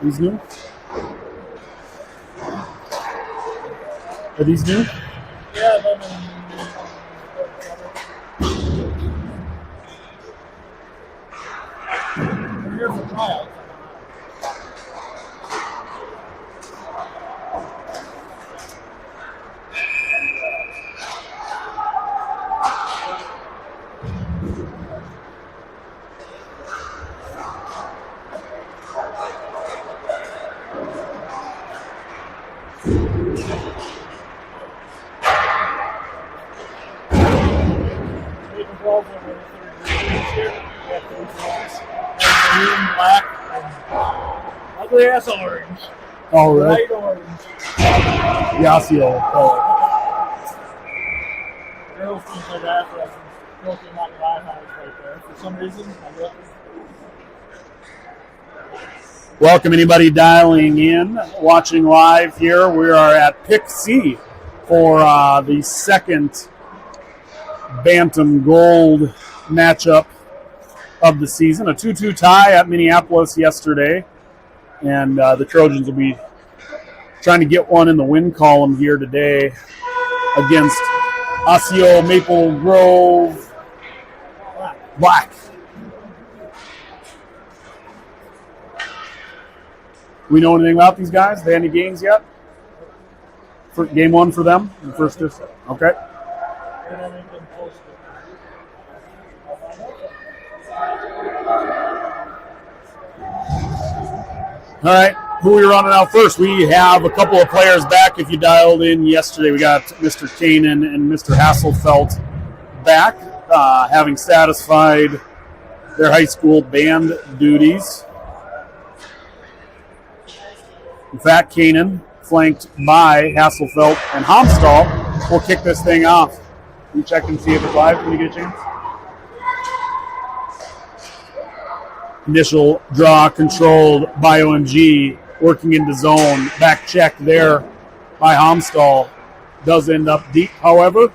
These new? Are these new? Yeah, they're here for trials. Black and ugly ass orange. Oh, really? Light orange. Yasiel. Girls things like that for us. Smoking my house right there. For some reason, I love it. Welcome anybody dialing in, watching live here. We are at Pick C for the second Bantam Gold matchup of the season. A 2-2 tie at Minneapolis yesterday, and the Trojans will be trying to get one in the win column here today against Osseo Maple Grove Black. We know anything about these guys? They had any games yet? For game one for them? The first district? Okay. All right, who are we running out first? We have a couple of players back. If you dialed in yesterday, we got Mr. Kanan and Mr. Hasselfelt back, having satisfied their high school band duties. In fact, Kanan, flanked by Hasselfelt and Homstall, will kick this thing off. Can you check and see if it's live when you get a chance? Initial draw controlled by OMG, working into zone. Back check there by Homstall. Does end up deep, however.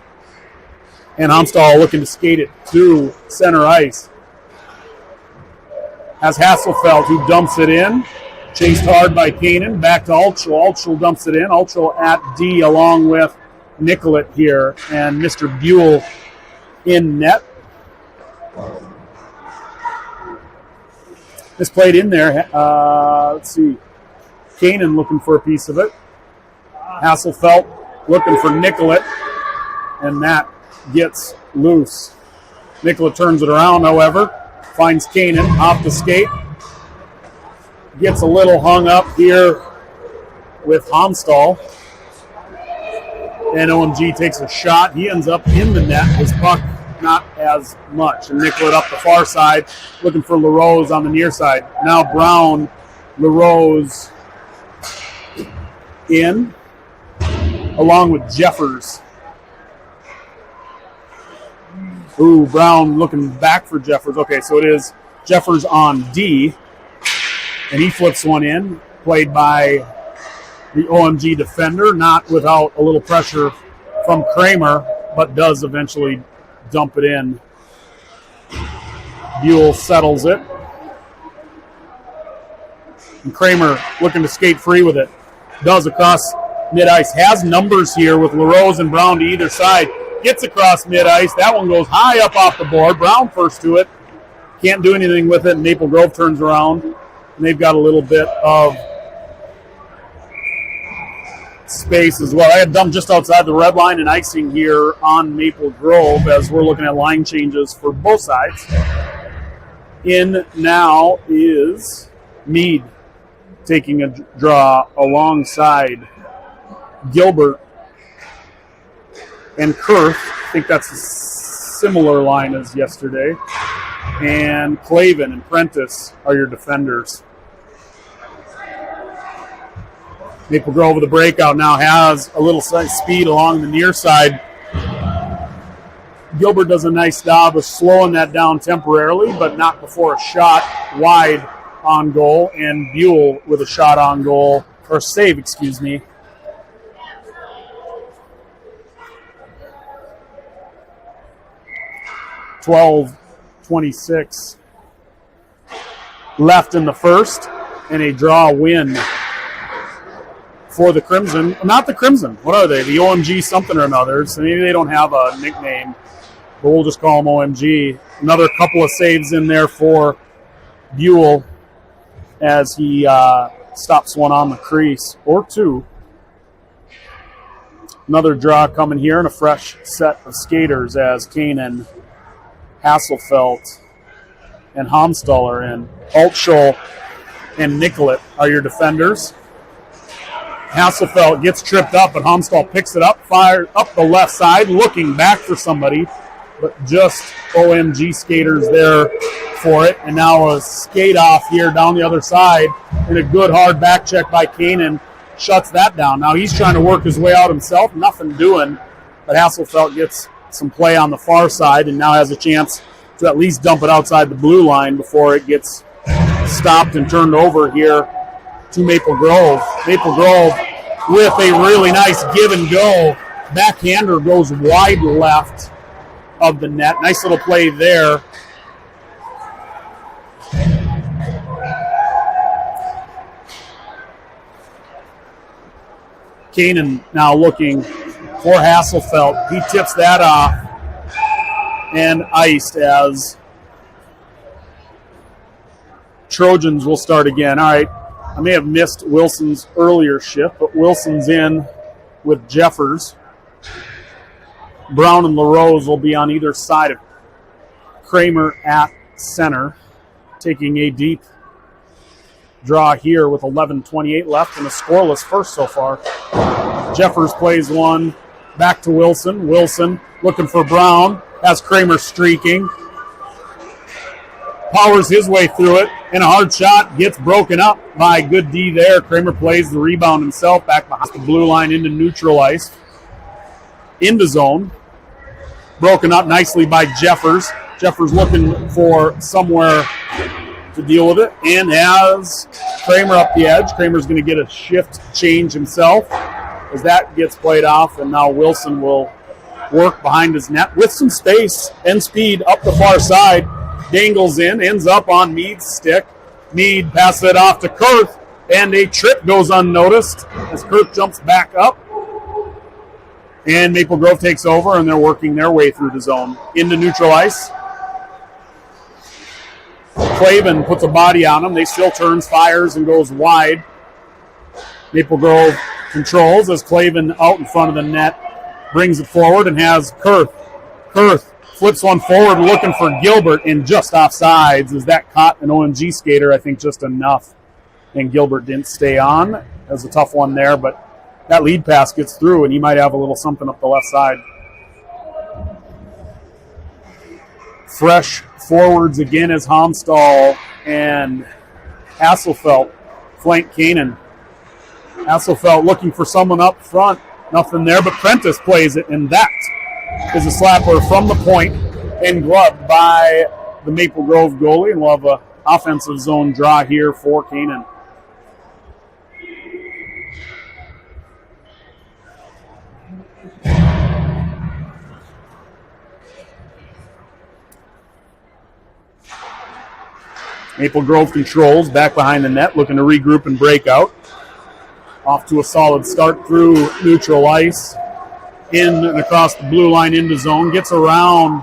And Homstall looking to skate it to center ice. Has Hasselfelt, who dumps it in. Chased hard by Kanan. Back to Altschul. Altschul dumps it in. Altschul at D along with Nicollet here. And Mr. Buell in net. This played in there. Let's see. Kanan looking for a piece of it. Hasselfelt looking for Nicollet. And that gets loose. Nicollet turns it around, however. Finds Kanan off the skate. Gets a little hung up here with Homstall. And OMG takes a shot. He ends up in the net. His puck not as much. And Nicollet up the far side, looking for LaRose on the near side. Now Brown, LaRose in, along with Jeffers. Ooh, Brown looking back for Jeffers. Okay, so it is Jeffers on D. And he flips one in, played by the OMG defender, not without a little pressure from Kramer, but does eventually dump it in. Buell settles it. And Kramer looking to skate free with it. Does across mid-ice. Has numbers here with LaRose and Brown to either side. Gets across mid-ice. That one goes high up off the board. Brown first to it. Can't do anything with it. Maple Grove turns around. And they've got a little bit of space as well. I had dumped just outside the red line and icing here on Maple Grove as we're looking at line changes for both sides. In now is Mead taking a draw alongside Gilbert and Kurth. I think that's a similar line as yesterday. And Clavin and Prentice are your defenders. Maple Grove with the breakout now has a little speed along the near side. Gilbert does a nice job of slowing that down temporarily, but not before a shot wide on goal, and Buell with a shot on goal, or save, excuse me. (12:26) left in the first, and a draw win for the Crimson. Not the Crimson. What are they? The OMG something or another. So maybe they don't have a nickname, but we'll just call them OMG. Another couple of saves in there for Buell as he stops one on the crease, or two. Another draw coming here, and a fresh set of skaters as Kanan, Hasselfelt, and Homstall are in. Altschul and Nicollet are your defenders. Hasselfelt gets tripped up, but Homstall picks it up, fired up the left side, looking back for somebody, but just OMG skaters there for it. And now a skate off here down the other side, and a good hard back check by Kanan shuts that down. Now he's trying to work his way out himself, nothing doing, but Hasselfelt gets some play on the far side and now has a chance to at least dump it outside the blue line before it gets stopped and turned over here to Maple Grove. Maple Grove with a really nice give and go. Backhander goes wide left of the net. Nice little play there. Kanan now looking for Hasselfelt. He tips that off and iced as Trojans will start again. All right, I may have missed Wilson's earlier shift, but Wilson's in with Jeffers. Brown and LaRose will be on either side of Kramer at center, taking a deep draw here with 11:28 left and a scoreless first so far. Jeffers plays one back to Wilson. Wilson looking for Brown, has Kramer streaking. Powers his way through it, and a hard shot gets broken up by good D there. Kramer plays the rebound himself back behind the blue line into neutral ice. Into zone. Broken up nicely by Jeffers. Jeffers looking for somewhere to deal with it, and has Kramer up the edge. Kramer's going to get a shift change himself as that gets played off, and now Wilson will work behind his net with some space and speed up the far side. Dangles in, ends up on Mead's stick. Mead passes it off to Kurth, and a trip goes unnoticed as Kurth jumps back up. And Maple Grove takes over, and they're working their way through the zone. Into neutral ice. Clavin puts a body on him. They still turns, fires, and goes wide. Maple Grove controls as Clavin out in front of the net brings it forward and has Kurth. Kurth flips one forward looking for Gilbert and just offsides as that caught an OMG skater, I think just enough. And Gilbert didn't stay on. That was a tough one there, but that lead pass gets through and he might have a little something up the left side. Fresh forwards again as Homstall and Hasselfelt flank Kanan. Hasselfelt looking for someone up front. Nothing there, but Prentice plays it, and that is a slapper from the point and gloved by the Maple Grove goalie. And we'll have an offensive zone draw here for Kanan. Maple Grove controls back behind the net, looking to regroup and break out. Off to a solid start through neutral ice. In and across the blue line into zone. Gets around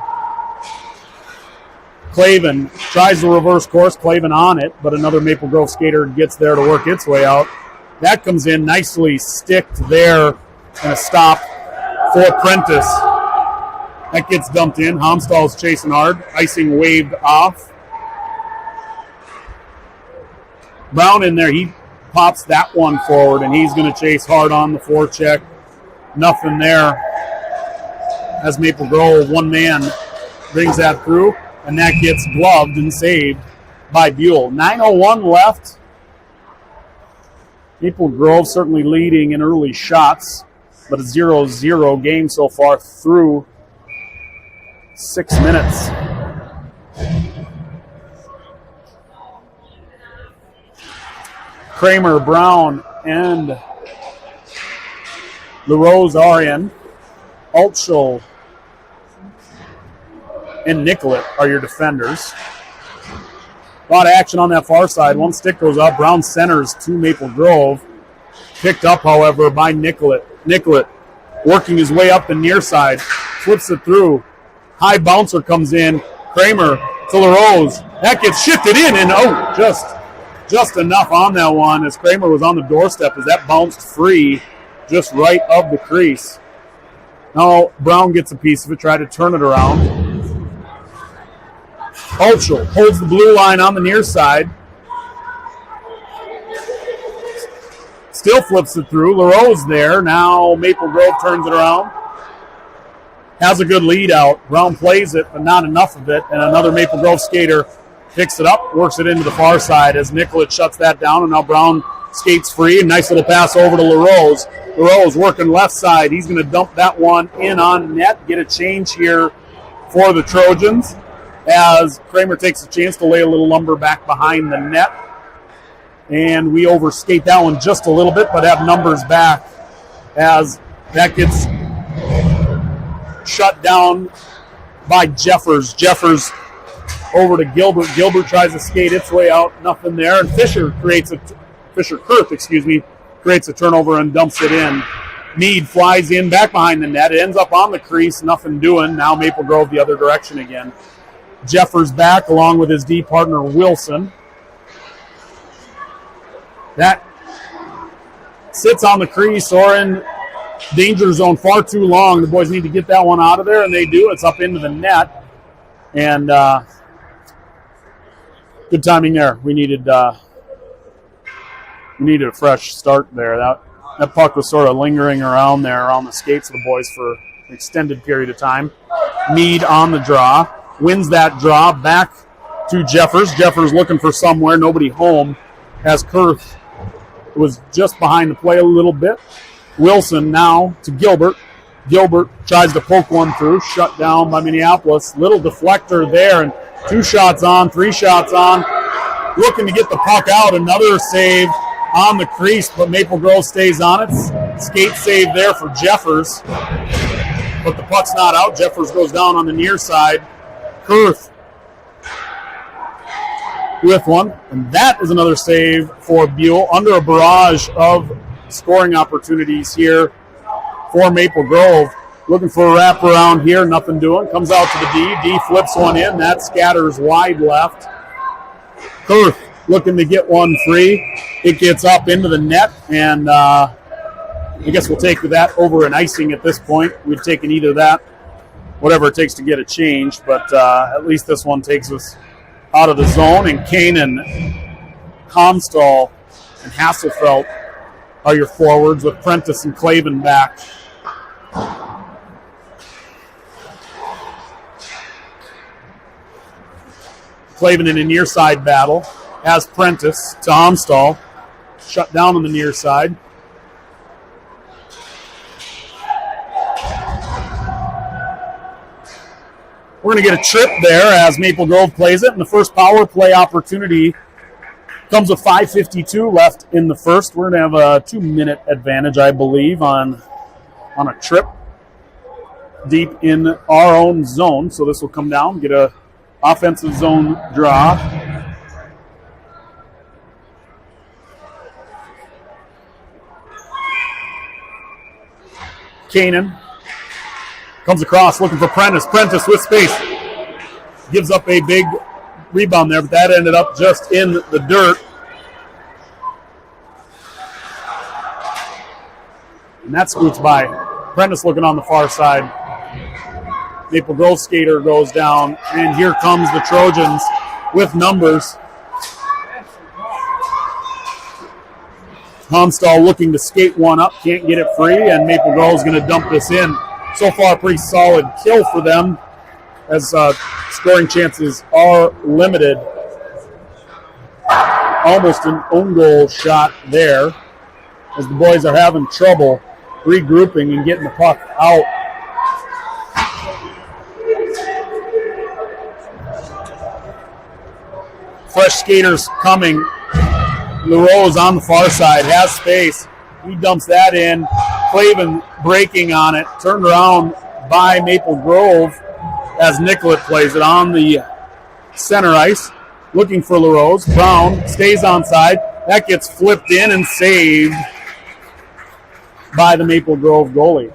Clavin. Tries the reverse course. Clavin on it, but another Maple Grove skater gets there to work its way out. That comes in nicely sticked there, and a stop for Prentice. That gets dumped in. Homstall's chasing hard. Icing waved off. Brown in there, he pops that one forward, and he's going to chase hard on the forecheck. Nothing there. As Maple Grove, one man brings that through, and that gets gloved and saved by Buell. 9:01 left. Maple Grove certainly leading in early shots, but a 0-0 game so far through 6 minutes. Kramer, Brown, and LaRose are in. Altschul and Nicollet are your defenders. A lot of action on that far side. One stick goes up. Brown centers to Maple Grove. Picked up, however, by Nicollet. Nicollet working his way up the near side. Flips it through. High bouncer comes in. Kramer to LaRose. That gets shifted in, and just enough on that one as Kramer was on the doorstep as that bounced free just right of the crease. Now Brown gets a piece of it, try to turn it around. Altschul holds the blue line on the near side. Still flips it through. LaRose there. Now Maple Grove turns it around. Has a good lead out. Brown plays it, but not enough of it. And another Maple Grove skater picks it up, works it into the far side as Nicollet shuts that down, and now Brown skates free. Nice little pass over to LaRose. LaRose working left side. He's going to dump that one in on net, get a change here for the Trojans as Kramer takes a chance to lay a little lumber back behind the net. And we overskate that one just a little bit, but have numbers back as that gets shut down by Jeffers. Jeffers over to Gilbert. Gilbert tries to skate its way out. Nothing there. And Fisher creates a turnover and dumps it in. Meade flies in back behind the net. It ends up on the crease. Nothing doing. Now Maple Grove the other direction again. Jeffers back along with his D partner Wilson. That sits on the crease or in danger zone far too long. The boys need to get that one out of there, and they do. It's up into the net. And good timing there. We needed a fresh start there. That puck was sort of lingering around there around the skates of the boys for an extended period of time. Meade on the draw. Wins that draw back to Jeffers. Jeffers looking for somewhere. Nobody home as Kurth was just behind the play a little bit. Wilson now to Gilbert. Gilbert tries to poke one through. Shut down by Minneapolis. Little deflector there, and 2 shots on, 3 shots on. Looking to get the puck out. Another save on the crease, but Maple Grove stays on it. Skate save there for Jeffers, but the puck's not out. Jeffers goes down on the near side. Kurth with one, and that is another save for Buell under a barrage of scoring opportunities here for Maple Grove. Looking for a wraparound here, nothing doing. Comes out to the D. D flips one in. That scatters wide left. Kurth looking to get one free. It gets up into the net, and I guess we'll take that over an icing at this point. We've taken either that, whatever it takes to get a change, but at least this one takes us out of the zone. And Kanan, Comstall, and Hasselfeld are your forwards with Prentice and Clavin back. Clavin in a near side battle as Prentice to Comstall. Shut down on the near side. We're going to get a trip there as Maple Grove plays it, and the first power play opportunity comes with 5:52 left in the first. We're going to have a 2-minute advantage, I believe, on a trip deep in our own zone. So this will come down, get a offensive zone draw. Kanan comes across looking for Prentice. Prentice with space. Gives up a big rebound there, but that ended up just in the dirt. And that scoots by. Prentice looking on the far side. Maple Grove skater goes down, and here comes the Trojans with numbers. Homstall looking to skate one up, can't get it free, and Maple Grove is going to dump this in. So far, a pretty solid kill for them, as scoring chances are limited. Almost an own goal shot there, as the boys are having trouble regrouping and getting the puck out. Fresh skaters coming. LaRose on the far side, has space. He dumps that in. Clavin breaking on it. Turned around by Maple Grove as Nicollet plays it on the center ice. Looking for LaRose. Brown stays onside. That gets flipped in and saved by the Maple Grove goalie.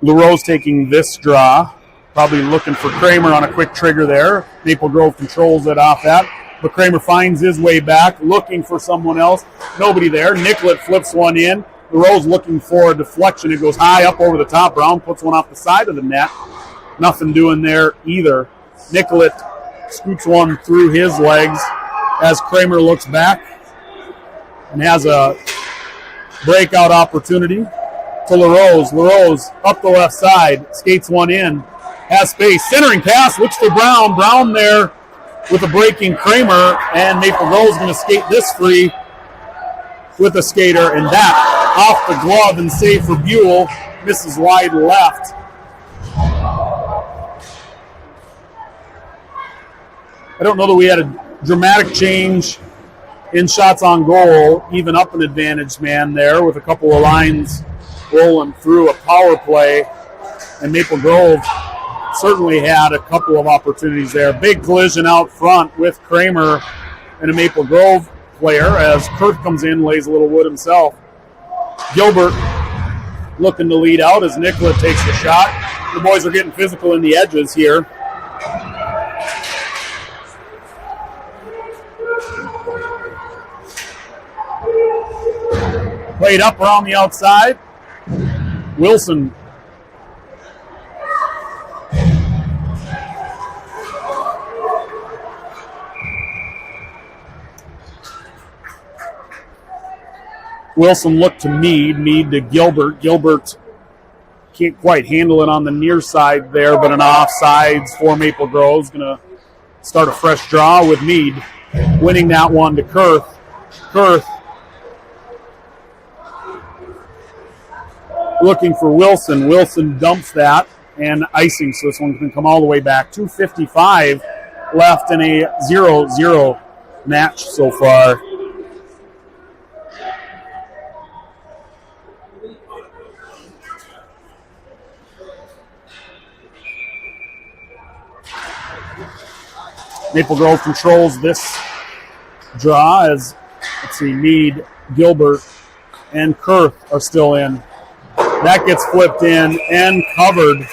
LaRose taking this draw. Probably looking for Kramer on a quick trigger there. Maple Grove controls it off that. But Kramer finds his way back, looking for someone else. Nobody there. Nicollet flips one in. LaRose looking for a deflection. It goes high up over the top. Brown puts one off the side of the net. Nothing doing there either. Nicollet scoots one through his legs as Kramer looks back and has a breakout opportunity to LaRose. LaRose up the left side, skates one in, has space, centering pass, looks for Brown. Brown there with a breaking Kramer, and Maple Grove's going to skate this free with a skater, and that off the glove and save for Buell, misses wide left. I don't know that we had a dramatic change in shots on goal, even up an advantage man there with a couple of lines rolling through a power play, and Maple Grove certainly had a couple of opportunities there. Big collision out front with Kramer and a Maple Grove player as Kurt comes in, lays a little wood himself. Gilbert looking to lead out as Nicollet takes the shot. The boys are getting physical in the edges here. Played up around the outside. Wilson looked to Meade to Gilbert. Gilbert can't quite handle it on the near side there, but an offsides for Maple Grove's going to start a fresh draw with Meade winning that one to Kurth. Kurth looking for Wilson. Wilson dumps that and icing, so this one's going to come all the way back. 2:55 left in a 0-0 match so far. Maple Grove controls this draw as, let's see, Meade, Gilbert, and Kurth are still in. That gets flipped in and covered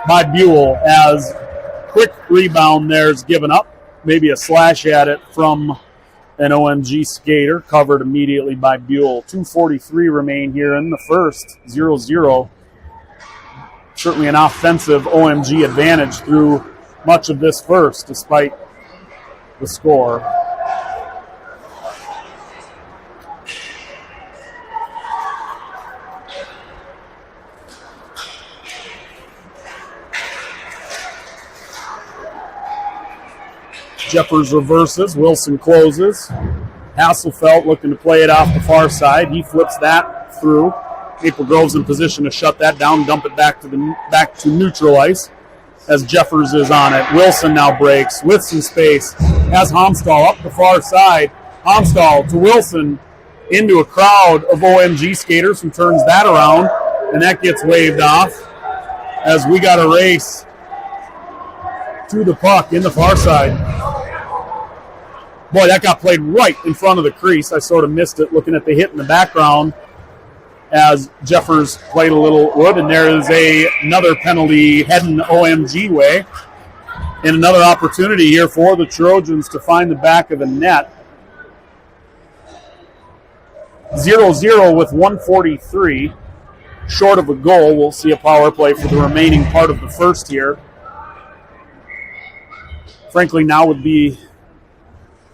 by Buell as quick rebound there is given up. Maybe a slash at it from an OMG skater, covered immediately by Buell. 2:43 remain here in the first, 0-0. Certainly an offensive OMG advantage through much of this first, despite the score. Jeffers reverses. Wilson closes. Hasselfeld looking to play it off the far side. He flips that through. Maple Grove's in position to shut that down, dump it back to neutral ice as Jeffers is on it. Wilson now breaks with some space. Has Homstall up the far side. Homstall to Wilson into a crowd of OMG skaters who turns that around, and that gets waved off as we got a race to the puck in the far side. Boy, that got played right in front of the crease. I sort of missed it looking at the hit in the background as Jeffers played a little wood, and there is another penalty heading OMG way. And another opportunity here for the Trojans to find the back of the net. 0-0 with 1:43 short of a goal. We'll see a power play for the remaining part of the first here. frankly, now would be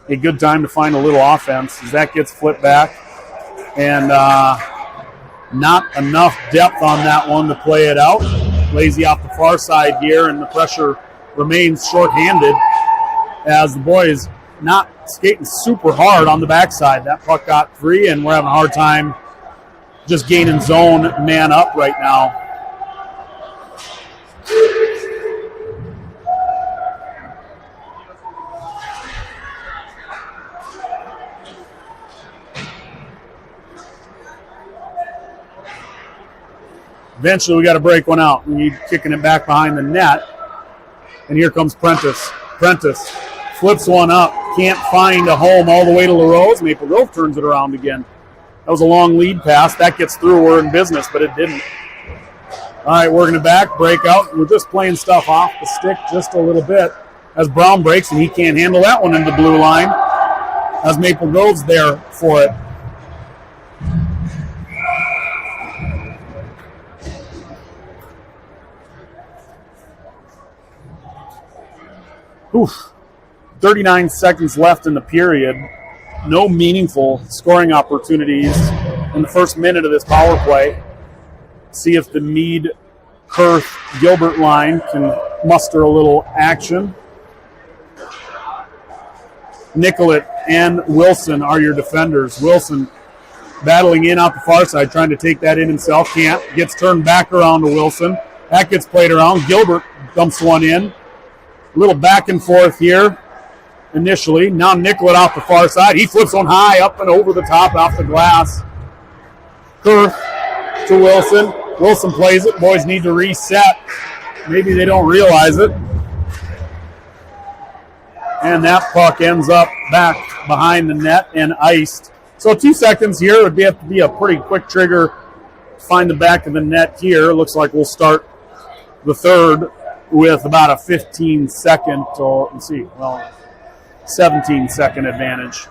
a good time to find a little offense as that gets flipped back. And not enough depth on that one to play it out. Lazy off the far side here, and the pressure remains shorthanded as the boys not skating super hard on the backside. That puck got free, and we're having a hard time just gaining zone man up right now. Eventually, we got to break one out. We need kicking it back behind the net. And here comes Prentice. Prentice flips one up. Can't find a home all the way to LaRose. Maple Grove turns it around again. That was a long lead pass. That gets through. We're in business, but it didn't. All right, working it back. Break out. We're just playing stuff off the stick just a little bit as Brown breaks, and he can't handle that one in the blue line as Maple Grove's there for it. Oof. 39 seconds left in the period. No meaningful scoring opportunities in the first minute of this power play. See if the Meade, Kurth, Gilbert line can muster a little action. Nicollet and Wilson are your defenders. Wilson battling in out the far side, trying to take that in himself. Can't. Gets turned back around to Wilson. That gets played around. Gilbert dumps one in. A little back and forth here initially. Now Nicollet off the far side. He flips one high up and over the top off the glass. Kurth to Wilson. Wilson plays it. Boys need to reset. Maybe they don't realize it. And that puck ends up back behind the net and iced. So 2 seconds here would have to be a pretty quick trigger to find the back of the net here. Looks like we'll start the third with about a 15-second, or let's see, 17-second advantage.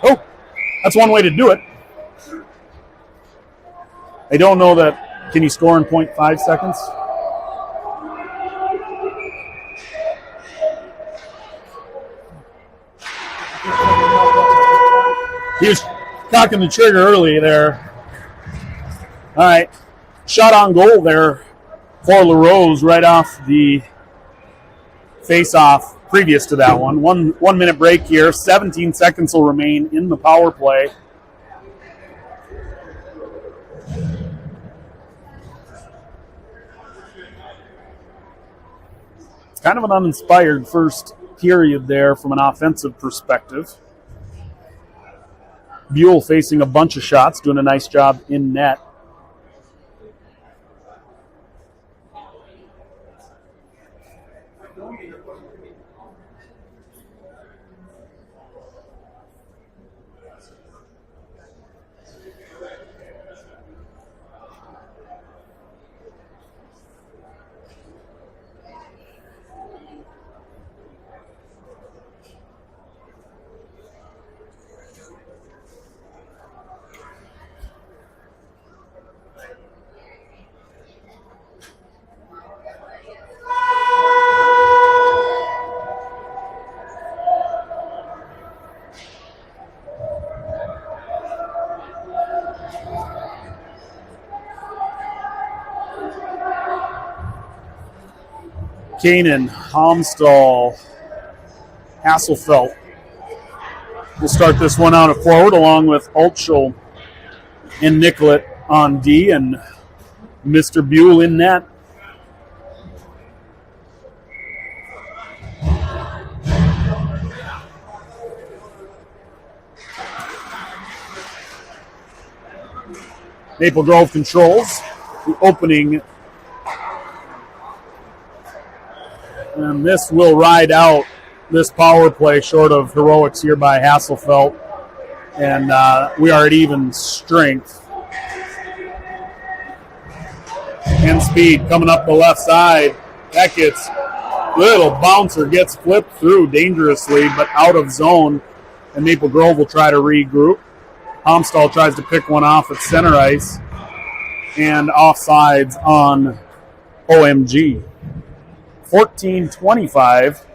Oh, that's one way to do it. I don't know that. Can you score in 0.5 seconds? He was cocking the trigger early there. All right. Shot on goal there for LaRose right off the face-off previous to that one. One minute break here. 17 seconds will remain in the power play. It's kind of an uninspired first period there from an offensive perspective. Buell facing a bunch of shots, doing a nice job in net. Kanan, Homstall, Hasselfelt will start this one out at forward along with Altschul and Nicollet on D and Mr. Buell in net. Maple Grove controls the opening. And this will ride out this power play short of heroics here by Hasselfelt. And we are at even strength. And speed coming up the left side. That gets, little bouncer gets flipped through dangerously, but out of zone. And Maple Grove will try to regroup. Homstall tries to pick one off at center ice, and offsides on OMG. 14-25,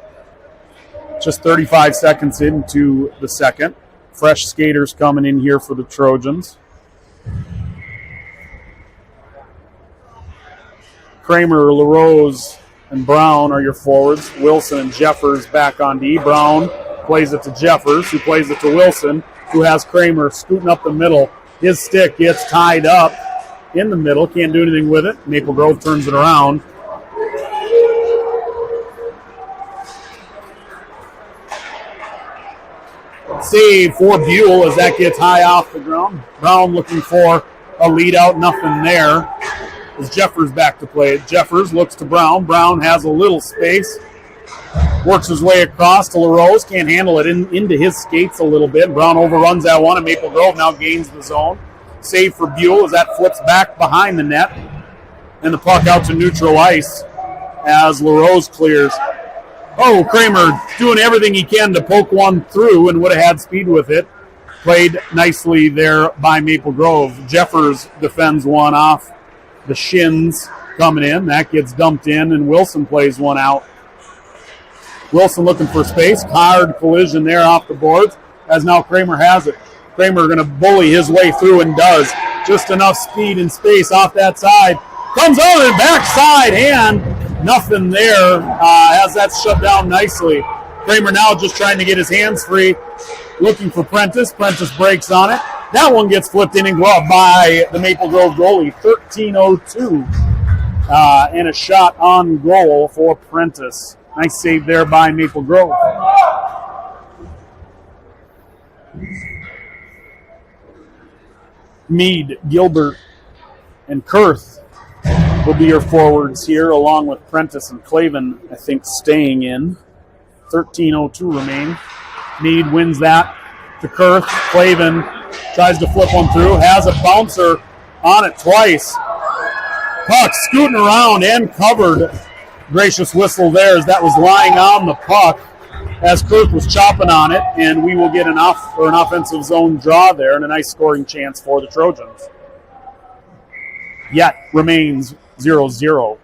just 35 seconds into the second. Fresh skaters coming in here for the Trojans. Kramer, LaRose, and Brown are your forwards. Wilson and Jeffers back on D. Brown plays it to Jeffers, who plays it to Wilson, who has Kramer scooting up the middle. His stick gets tied up in the middle, can't do anything with it. Maple Grove turns it around. Save for Buell as that gets high off the ground. Brown looking for a lead out, nothing there. As Jeffers back to play it. Jeffers looks to Brown. Brown has a little space. Works his way across to LaRose. Can't handle it into his skates a little bit. Brown overruns that one, and Maple Grove now gains the zone. Save for Buell as that flips back behind the net. And the puck out to neutral ice as LaRose clears. Oh, Kramer doing everything he can to poke one through and would have had speed with it. Played nicely there by Maple Grove. Jeffers defends one off the shins coming in. That gets dumped in, and Wilson plays one out. Wilson looking for space. Hard collision there off the boards as now Kramer has it. Kramer going to bully his way through and does. Just enough speed and space off that side. Comes over the backside hand. Nothing there. Has that shut down nicely. Kramer now just trying to get his hands free. Looking for Prentice. Prentice breaks on it. That one gets flipped in and gloved by the Maple Grove goalie. 13:02. And a shot on goal for Prentice. Nice save there by Maple Grove. Mead, Gilbert, and Kurth will be your forwards here, along with Prentice and Clavin, I think, staying in. 13:02 remain. Mead wins that to Kurth. Clavin tries to flip one through, has a bouncer on it twice. Puck scooting around and covered. Gracious whistle there as that was lying on the puck as Kurth was chopping on it, and we will get an offensive zone draw there and a nice scoring chance for the Trojans. Yet remains 0-0.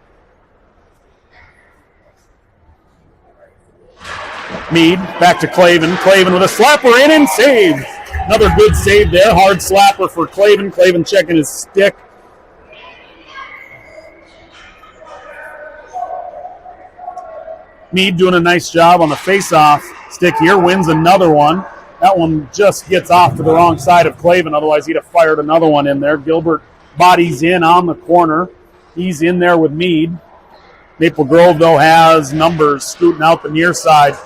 Mead back to Clavin. Clavin with a slapper in and save. Another good save there. Hard slapper for Clavin. Clavin checking his stick. Mead doing a nice job on the face-off stick here. Wins another one. That one just gets off to the wrong side of Clavin. Otherwise, he'd have fired another one in there. Gilbert bodies in on the corner. He's in there with Mead. Maple Grove, though, has numbers scooting out the near side.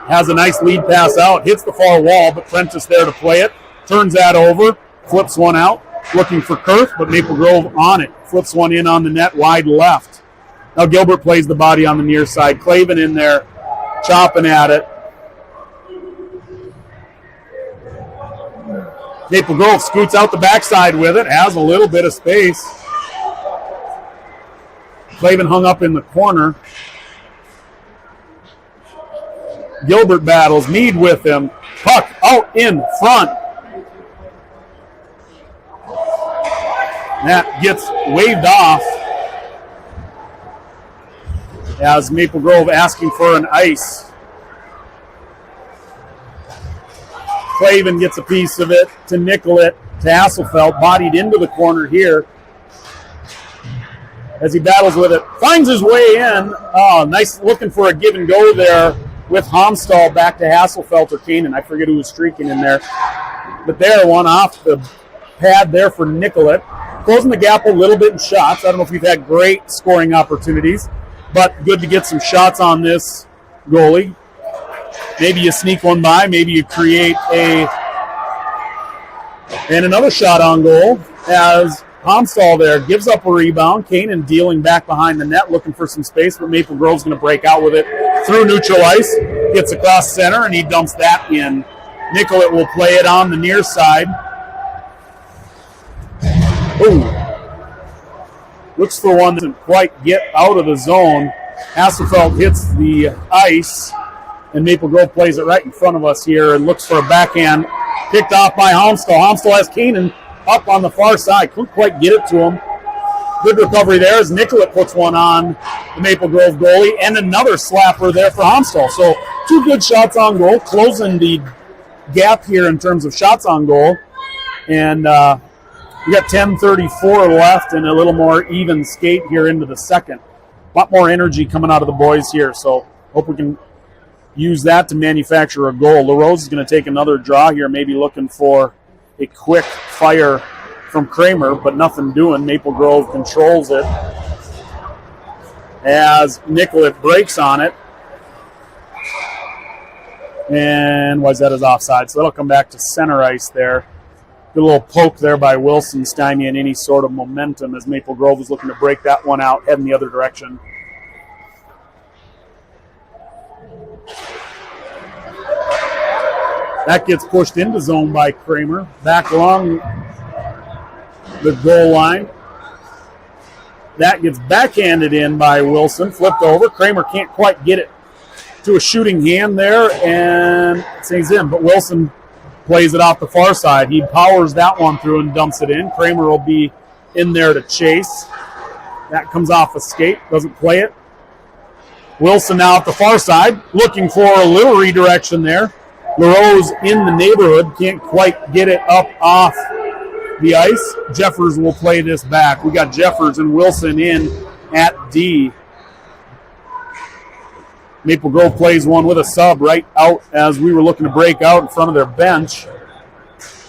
Has a nice lead pass out. Hits the far wall, but Prentice there to play it. Turns that over. Flips one out. Looking for Kurth, but Maple Grove on it. Flips one in on the net, wide left. Now Gilbert plays the body on the near side. Clavin in there, chopping at it. Maple Grove scoots out the backside with it. Has a little bit of space. Clavin hung up in the corner. Gilbert battles. Mead with him. Puck out in front. That gets waved off as Maple Grove asking for an ice. Clavin gets a piece of it to Nicollet, to Hasselfeld, bodied into the corner here as he battles with it. Finds his way in. Oh, nice looking for a give and go there with Homstall back to Hasselfeld or Kanan. I forget who was streaking in there. But there, one off the pad there for Nicollet. Closing the gap a little bit in shots. I don't know if we've had great scoring opportunities, but good to get some shots on this goalie. Maybe you sneak one by. Maybe you create and another shot on goal as Homstall there gives up a rebound. Kanan dealing back behind the net, looking for some space, but Maple Grove's going to break out with it through neutral ice. Gets across center, and he dumps that in. Nicollet will play it on the near side. Ooh. Looks for one that doesn't quite get out of the zone. Hasselfeld hits the ice, and Maple Grove plays it right in front of us here and looks for a backhand Picked off by Homstall. Homstall has Keenan up on the far side. Couldn't quite get it to him. Good recovery there as Nicollet puts one on the Maple Grove goalie, and another slapper there for Homstall. So 2 good shots on goal, closing the gap here in terms of shots on goal. And we got 10:34 left and a little more even skate here into the second. A lot more energy coming out of the boys here, so hope we can use that to manufacture a goal. LaRose is going to take another draw here, maybe looking for a quick fire from Kramer, but nothing doing. Maple Grove controls it as Nicollet breaks on it. And Wayzata's offside, so that'll come back to center ice there. Good little poke there by Wilson, stymieing any sort of momentum as Maple Grove was looking to break that one out, heading the other direction. That gets pushed into zone by Kramer. Back along the goal line. That gets backhanded in by Wilson. Flipped over. Kramer can't quite get it to a shooting hand there, and it stays in. But Wilson plays it off the far side. He powers that one through and dumps it in. Kramer will be in there to chase. That comes off a skate. Doesn't play it. Wilson now at the far side, looking for a little redirection there. LaRose in the neighborhood, can't quite get it up off the ice. Jeffers will play this back. We got Jeffers and Wilson in at D. Maple Grove plays one with a sub right out as we were looking to break out in front of their bench,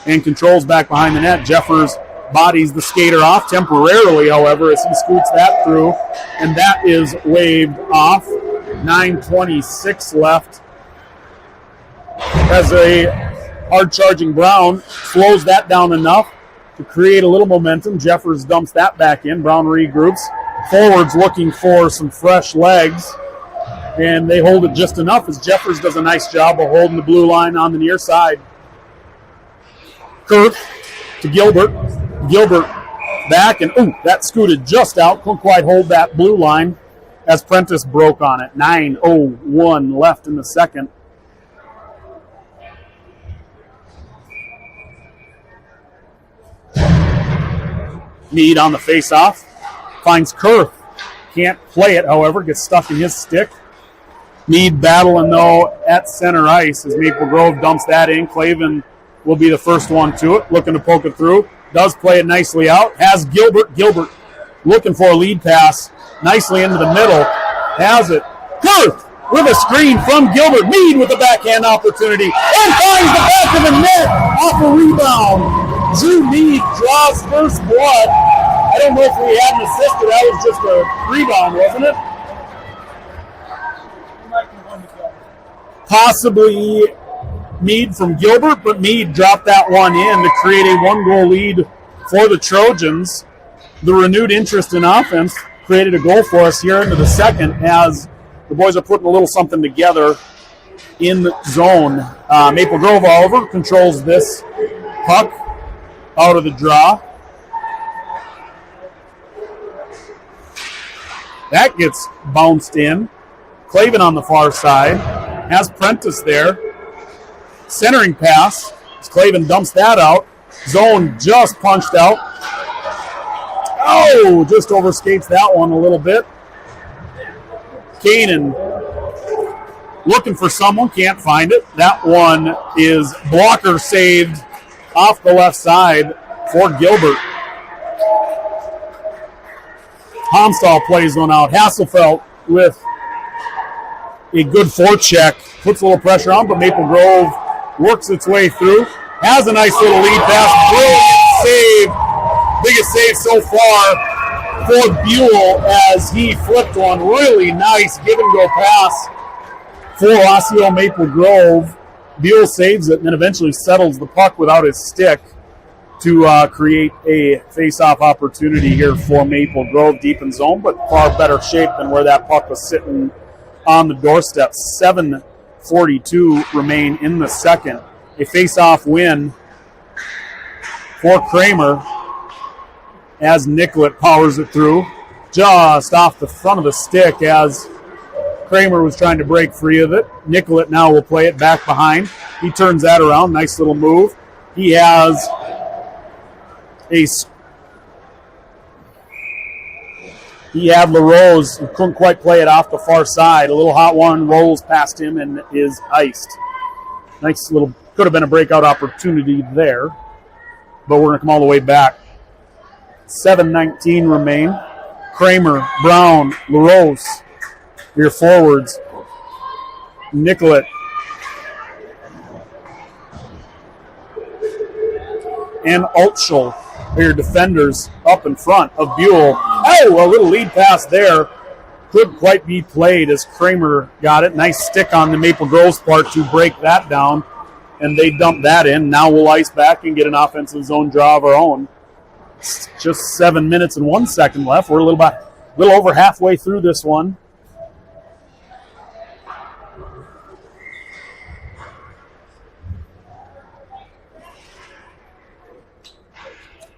and controls back behind the net. Jeffers bodies the skater off temporarily, however, as he scoots that through, and that is waved off. 9:26 left. As a hard-charging Brown slows that down enough to create a little momentum. Jeffers dumps that back in. Brown regroups. Forwards looking for some fresh legs, and they hold it just enough as Jeffers does a nice job of holding the blue line on the near side. Kurt to Gilbert. Gilbert back, and that scooted just out. Couldn't quite hold that blue line as Prentice broke on it. 9:01 left in the second. Mead on the face-off. Finds Kurth. Can't play it, however. Gets stuck in his stick. Mead battling, though, at center ice as Maple Grove dumps that in. Clavin will be the first one to it. Looking to poke it through. Does play it nicely out. Has Gilbert. Gilbert looking for a lead pass. Nicely into the middle. Has it. Kurth with a screen from Gilbert. Mead with a backhand opportunity. And finds the back of the net off a rebound. Drew Mead draws first blood. I don't know if we had an assist, but that was just a rebound, wasn't it? Possibly Mead from Gilbert, but Mead dropped that one in to create a 1-goal lead for the Trojans. The renewed interest in offense created a goal for us here into the second as the boys are putting a little something together in the zone. Maple Grove, however, controls this puck out of the draw. That gets bounced in. Clavin on the far side. Has Prentice there. Centering pass. As Clavin dumps that out. Zone just punched out. Oh, just overskates that one a little bit. Kanan looking for someone. Can't find it. That one is blocker saved off the left side for Gilbert. Homstall plays one out. Hasselfeld with a good forecheck. Puts a little pressure on, but Maple Grove works its way through. Has a nice little lead pass. Brilliant save. Biggest save so far for Buell as he flipped one. Really nice give-and-go pass for Osseo Maple Grove. Buell saves it and then eventually settles the puck without his stick to create a face-off opportunity here for Maple Grove deep in zone, but far better shape than where that puck was sitting on the doorstep. 7:42 remain in the second. A face-off win for Kramer as Nicollet powers it through just off the front of the stick as Kramer was trying to break free of it. Nicollet now will play it back behind. He turns that around. Nice little move. He has he had LaRose, who couldn't quite play it off the far side. A little hot one rolls past him and is iced. Nice little, could have been a breakout opportunity there, but we're going to come all the way back. 7:19 remain. Kramer, Brown, LaRose, your forwards. Nicollet. And Altschul are your defenders up in front of Buell. Oh, a little lead pass there. Couldn't quite be played as Kramer got it. Nice stick on the Maple Grove's part to break that down. And they dump that in. Now we'll ice back and get an offensive zone draw of our own. It's just 7 minutes and 1 second left. We're a little over halfway through this one.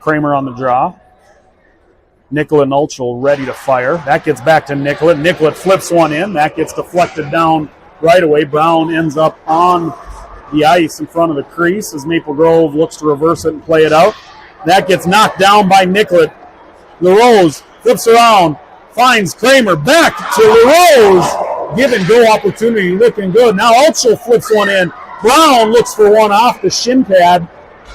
Kramer on the draw. Nicollet and Altschul ready to fire. That gets back to Nicollet. Nicollet flips one in. That gets deflected down right away. Brown ends up on the ice in front of the crease as Maple Grove looks to reverse it and play it out. That gets knocked down by Nicollet. LaRose flips around, finds Kramer, back to LaRose. Give and go opportunity, looking good. Now Altschul flips one in. Brown looks for one off the shin pad,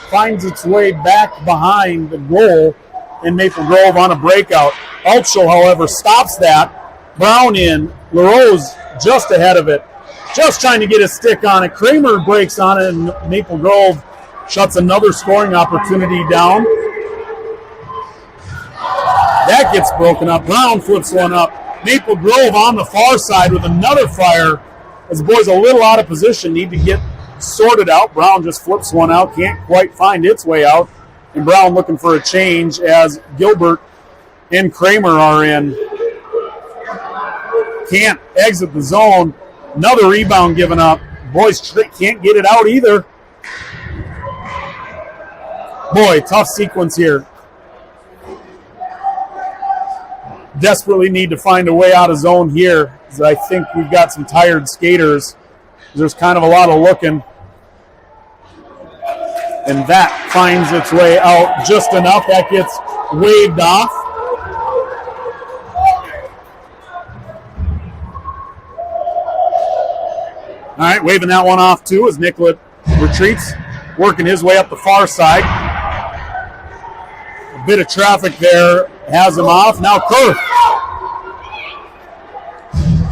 finds its way back behind the goal, and Maple Grove on a breakout. Altschul, however, stops that. Brown in, LaRose just ahead of it, just trying to get a stick on it. Kramer breaks on it, and Maple Grove shuts another scoring opportunity down. That gets broken up. Brown flips one up. Maple Grove on the far side with another fire. As the boys a little out of position, need to get sorted out. Brown just flips one out, can't quite find its way out. And Brown looking for a change as Gilbert and Kramer are in. Can't exit the zone. Another rebound given up. Boys can't get it out either. Boy, tough sequence here. Desperately need to find a way out of zone here, because I think we've got some tired skaters. There's kind of a lot of looking. And that finds its way out just enough. That gets waved off. All right, waving that one off too as Nicollet retreats, working his way up the far side. A bit of traffic there has him off. Now Kurth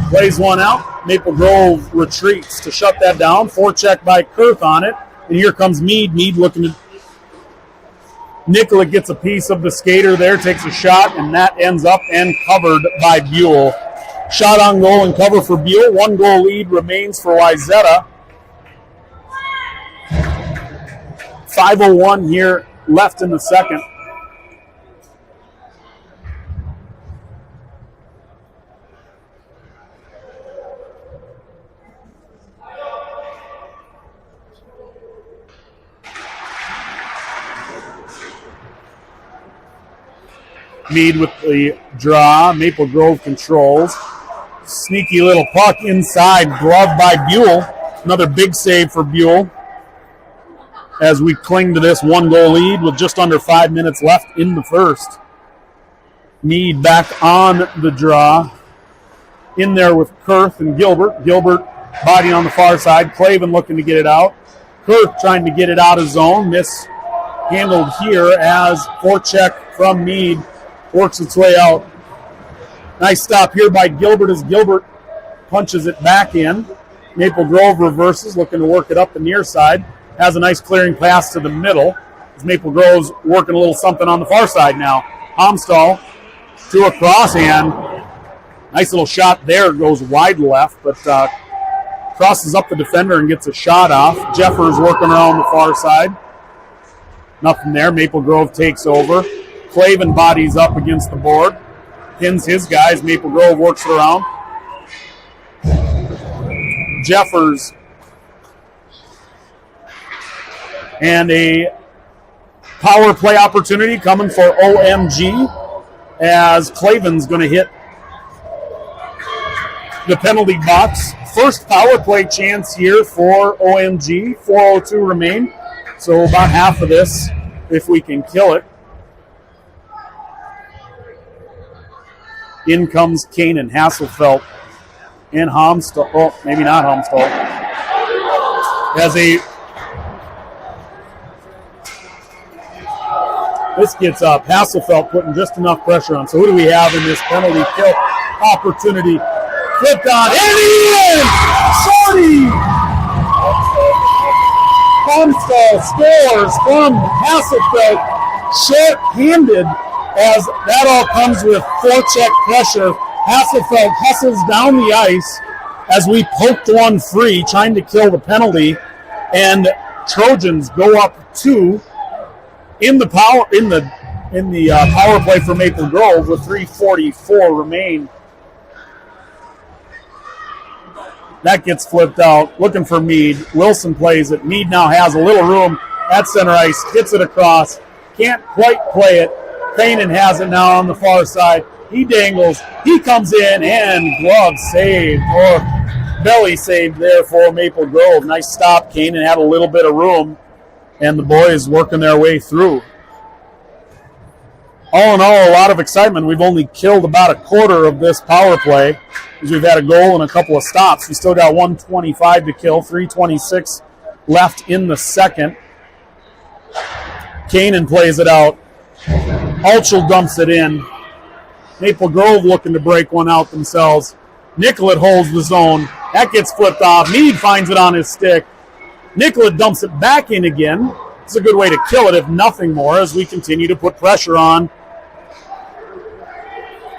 plays one out. Maple Grove retreats to shut that down. Forecheck by Kurth on it. And here comes Meade. Meade looking to... Nicollet gets a piece of the skater there, takes a shot, and that ends up and covered by Buell. Shot on goal and cover for Buell. 1 goal lead remains for Wayzata. 5:01 here left in the second. Meade with the draw. Maple Grove controls. Sneaky little puck inside, gloved by Buell. Another big save for Buell as we cling to this 1 goal lead with just under 5 minutes left in the first. Meade back on the draw. In there with Kurth and Gilbert. Gilbert body on the far side. Clavin looking to get it out. Kurth trying to get it out of zone. Mishandled here as forecheck from Meade works its way out. Nice stop here by Gilbert as Gilbert punches it back in. Maple Grove reverses, looking to work it up the near side. Has a nice clearing pass to the middle. As Maple Grove's working a little something on the far side now. Homstall to a crosshand. Nice little shot there. Goes wide left, but crosses up the defender and gets a shot off. Jeffers working around the far side. Nothing there. Maple Grove takes over. Clavin bodies up against the board. Pins his guys. Maple Grove works it around. Jeffers. And a power play opportunity coming for OMG as Clavin's going to hit the penalty box. First power play chance here for OMG. 4:02 remain. So about half of this, if we can kill it. In comes Kanan, Hasselfeld, and Homstall. Oh, maybe not Homstall. This gets up. Hasselfeld putting just enough pressure on. So who do we have in this penalty kill opportunity? Flipped on. And in! Shorty! Homstall scores from Hasselfeld. Short-handed, as that all comes with forecheck pressure. Hasselfeld hustles down the ice as we poked one free, trying to kill the penalty, and Trojans go up 2 in the power play for Maple Grove with 3:44 remain. That gets flipped out, looking for Mead. Wilson plays it. Mead now has a little room at center ice, gets it across, can't quite play it. Kanan has it now on the far side. He dangles. He comes in and glove saved, or belly saved there for Maple Grove. Nice stop. Kanan had a little bit of room, and the boys working their way through. All in all, a lot of excitement. We've only killed about a quarter of this power play because we've had a goal and a couple of stops. We still got 125 to kill, 3:26 left in the second. Kanan plays it out. Altschul dumps it in. Maple Grove looking to break one out themselves. Nicollet holds the zone. That gets flipped off. Mead finds it on his stick. Nicollet dumps it back in again. It's a good way to kill it, if nothing more, as we continue to put pressure on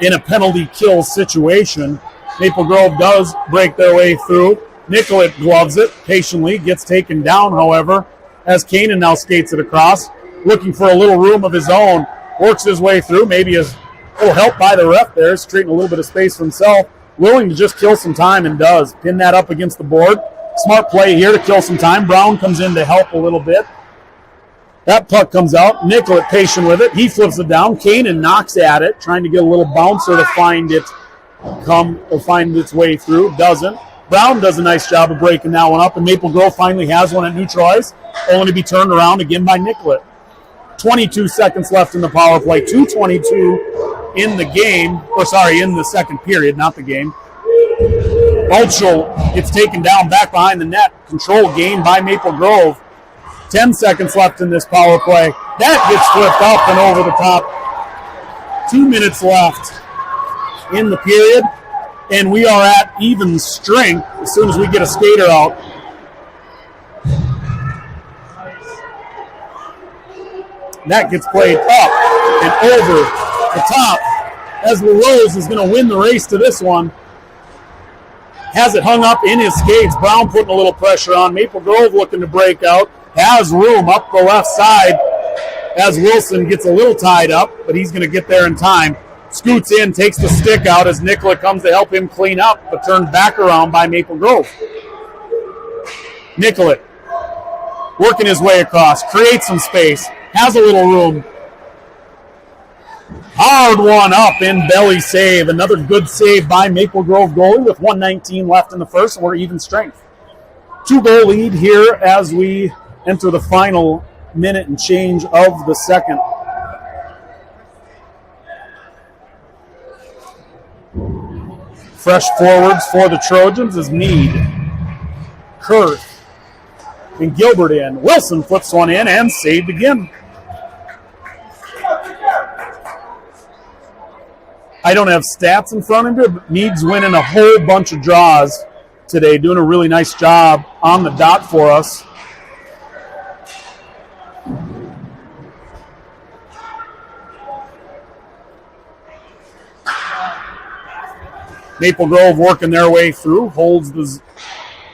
in a penalty kill situation. Maple Grove does break their way through. Nicollet gloves it patiently, gets taken down, however, as Kanan now skates it across, looking for a little room of his own, works his way through, maybe is a little help by the ref there, is creating a little bit of space for himself, willing to just kill some time, and does. Pin that up against the board. Smart play here to kill some time. Brown comes in to help a little bit. That puck comes out. Nicollet patient with it. He flips it down. Kanan knocks at it, trying to get a little bouncer to find its way through. Doesn't. Brown does a nice job of breaking that one up, and Maple Grove finally has one at neutral ice, only to be turned around again by Nicollet. 22 seconds left in the power play. 2:22 in the game, in the second period, not the game. Altschul gets taken down back behind the net. Controlled game by Maple Grove. 10 seconds left in this power play. That gets flipped up and over the top. 2 minutes left in the period, and we are at even strength as soon as we get a skater out. That gets played up and over the top as LaRose is going to win the race to this one. Has it hung up in his skates. Brown putting a little pressure on. Maple Grove looking to break out. Has room up the left side as Wilson gets a little tied up, but he's going to get there in time. Scoots in, takes the stick out as Nicollet comes to help him clean up, but turned back around by Maple Grove. Nicollet working his way across, creates some space, has a little room. Hard one up in belly save. Another good save by Maple Grove goalie with 1:19 left in the first, and we're even strength. 2-goal lead here as we enter the final minute and change of the second. Fresh forwards for the Trojans is Mead, Kurth, and Gilbert in. Wilson flips one in and saved again. I don't have stats in front of me, but Mead's winning a whole bunch of draws today, doing a really nice job on the dot for us. Maple Grove working their way through, holds the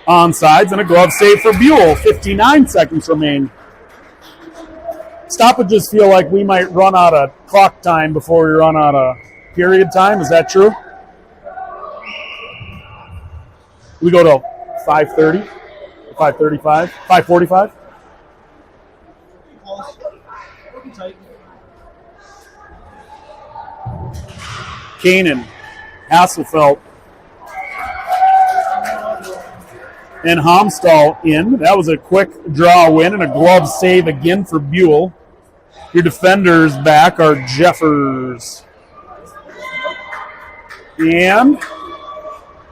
onsides, and a glove save for Buell. 59 seconds remain. Stoppages feel like we might run out of clock time before we run out of period time. Is that true? We go to 5:30, 5:35, 5:45. Kanan, Hasselfeld. and Homstall in. That was a quick draw win and a glove save again for Buell. Your defenders back are Jeffers and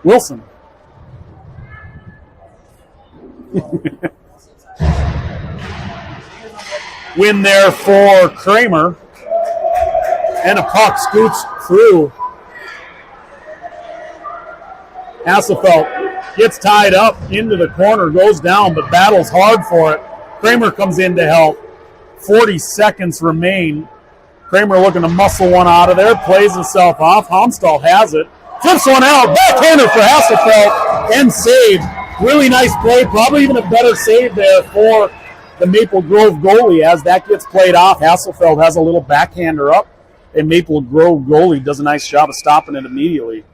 Wilson. Win there for Kramer. And a puck scoots through. Hasselfeld gets tied up into the corner, goes down, but battles hard for it. Kramer comes in to help. 40 seconds remain. Kramer looking to muscle one out of there, plays himself off. Homstall has it. Flips one out, backhander for Hasselfeld, and saved. Really nice play, probably even a better save there for the Maple Grove goalie as that gets played off. Hasselfeld has a little backhander up, and Maple Grove goalie does a nice job of stopping it immediately.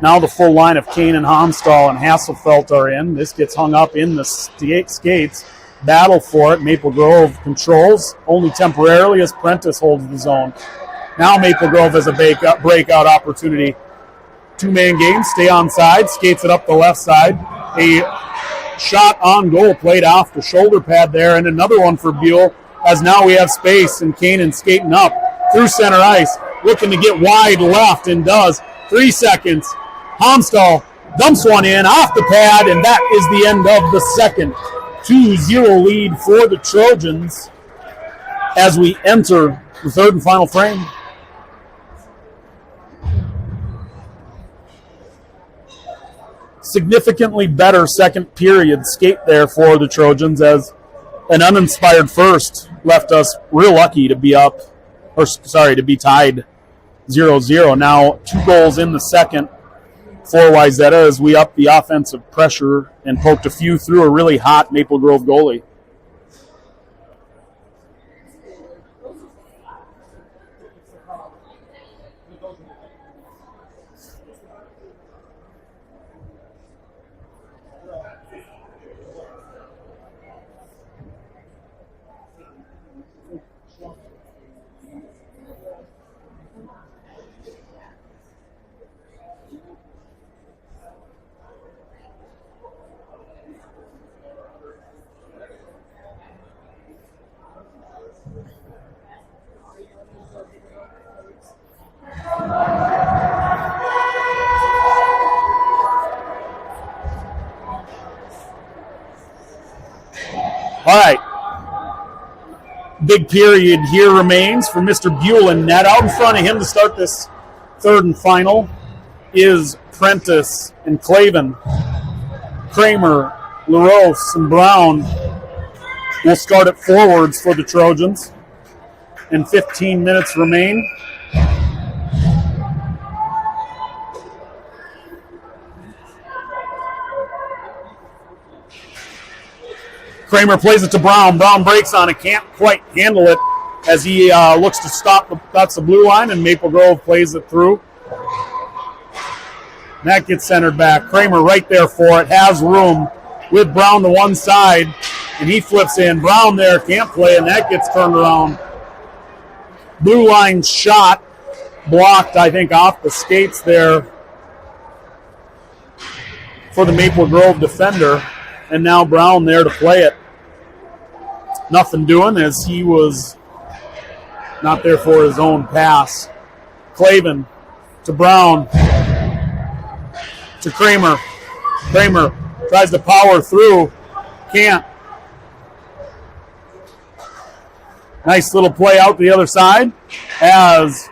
Now the full line of Kane and Homstall and Hasselfeld are in. This gets hung up in the skates. Battle for it. Maple Grove controls only temporarily as Prentice holds the zone. Now Maple Grove has a breakout opportunity. Two-man game, stay on side, skates it up the left side. A shot on goal played off the shoulder pad there, and another one for Buell as now we have space and Kanan skating up through center ice, looking to get wide left and does. 3 seconds. Homstall dumps one in off the pad, and that is the end of the second. 2-0 lead for the Trojans as we enter the third and final frame. Significantly better second period skate there for the Trojans as an uninspired first left us real lucky to be up, to be tied 0-0. Now 2 goals in the second for Wayzata as we up the offensive pressure and poked a few through a really hot Maple Grove goalie. All right. Big period here remains for Mr. Buell and net. Out in front of him to start this third and final is Prentice and Clavin. Kramer, LaRose, and Brown will start it forwards for the Trojans. And 15 minutes remain. Kramer plays it to Brown. Brown breaks on it, can't quite handle it as he looks to stop. That's the blue line, and Maple Grove plays it through. That gets centered back. Kramer right there for it, has room with Brown to one side, and he flips in. Brown there can't play, and that gets turned around. Blue line shot blocked, I think, off the skates there for the Maple Grove defender. And now Brown there to play it. Nothing doing as he was not there for his own pass. Clavin to Brown to Kramer. Kramer tries to power through. Can't. Nice little play out the other side as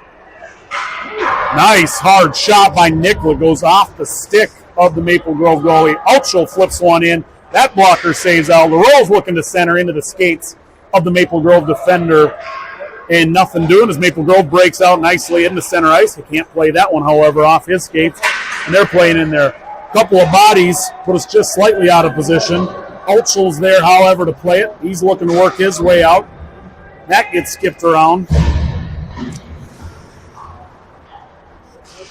nice hard shot by Nicola goes off the stick of the Maple Grove goalie. Altschul flips one in. That blocker saves out. LaRose looking to center into the skates of the Maple Grove defender. And nothing doing as Maple Grove breaks out nicely into center ice. He can't play that one, however, off his skates. And they're playing in there. A couple of bodies put us just slightly out of position. Altschul's there, however, to play it. He's looking to work his way out. That gets skipped around.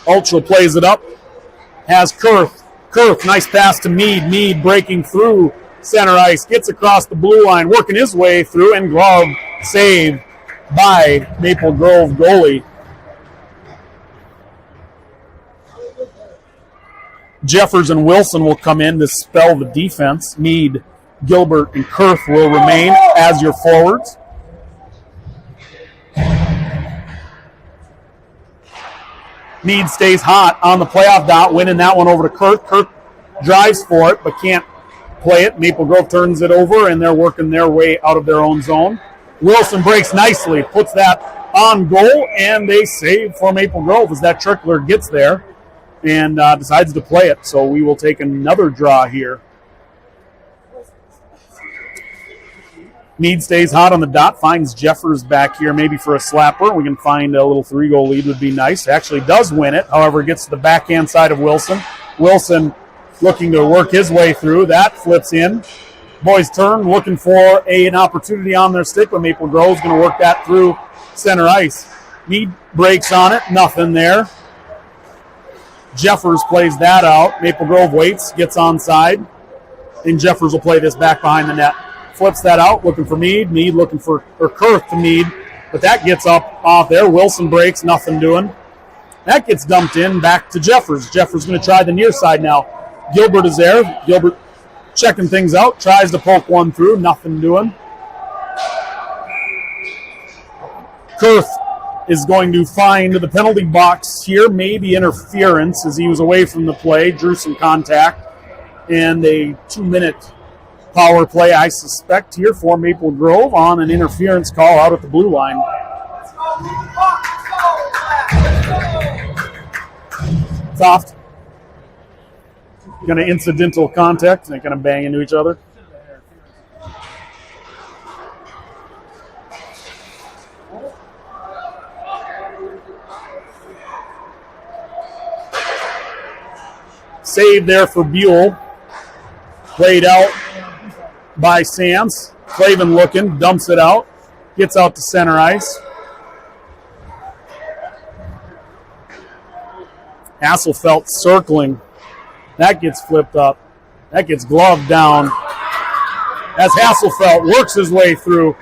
Altschul plays it up. Has Kurth. Kurth, nice pass to Mead. Mead breaking through center ice. Gets across the blue line, working his way through, and glove save by Maple Grove goalie. Jeffers and Wilson will come in to spell the defense. Mead, Gilbert, and Kurth will remain as your forwards. Mead stays hot on the playoff dot, winning that one over to Kurth. Kurth drives for it, but can't play it. Maple Grove turns it over, and they're working their way out of their own zone. Wilson breaks nicely, puts that on goal, and they save for Maple Grove as that Trickler gets there and decides to play it. So we will take another draw here. Mead stays hot on the dot, finds Jeffers back here maybe for a slapper. We can find a little 3-goal lead would be nice. Actually does win it, however, gets to the backhand side of Wilson. Wilson looking to work his way through. That flips in. Boys turn, looking for an opportunity on their stick, but Maple Grove's going to work that through center ice. Mead breaks on it, nothing there. Jeffers plays that out. Maple Grove waits, gets onside, and Jeffers will play this back behind the net. Flips that out, looking for Mead. Mead looking for Kurth to Mead, but that gets up off there. Wilson breaks, nothing doing. That gets dumped in back to Jeffers. Jeffers going to try the near side now. Gilbert is there. Gilbert checking things out, tries to poke one through, nothing doing. Kurth is going to find the penalty box here, maybe interference as he was away from the play, drew some contact, and a 2-minute power play, I suspect, here for Maple Grove on an interference call out at the blue line. Soft. Going to incidental contact. They're going to bang into each other. Save there for Buell. Played out by Sands. Clavin looking, dumps it out. Gets out to center ice. Hasselfeld circling. That gets flipped up. That gets gloved down. As Hasselfeld works his way through.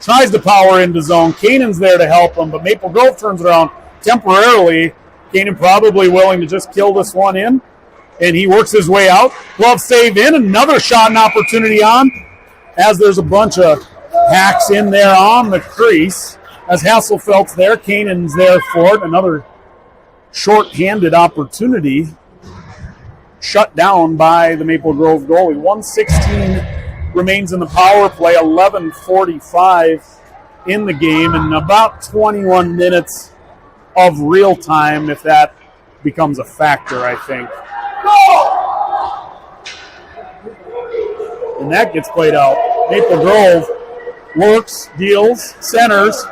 Tries to power into zone. Kanan's there to help him, but Maple Grove turns around temporarily. Kanan probably willing to just kill this one in. And he works his way out. Glove save in. Another shot and opportunity on. As there's a bunch of hacks in there on the crease. As Hasselfeld's there. Kanan's there for it. Another short-handed opportunity. Shut down by the Maple Grove goalie. 1:16 remains in the power play. 11:45 in the game. And about 21 minutes of real time, if that becomes a factor, I think. And that gets played out. Maple Grove works, deals, centers,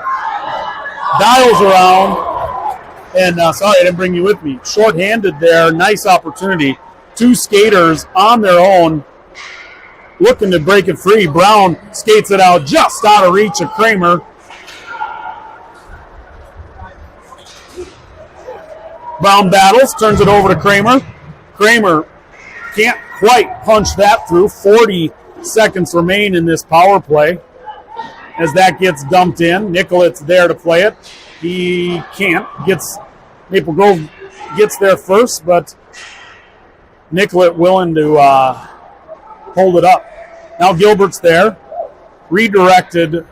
dials around, and sorry, I didn't bring you with me. Short-handed there, nice opportunity. Two skaters on their own, looking to break it free. Brown skates it out just out of reach of Kramer. Brown battles, turns it over to Kramer. Kramer can't quite punch that through. 40 seconds remain in this power play as that gets dumped in. Nicolet's there to play it. He can't. Maple Grove gets there first, but Nicolet willing to hold it up. Now Gilbert's there. Redirected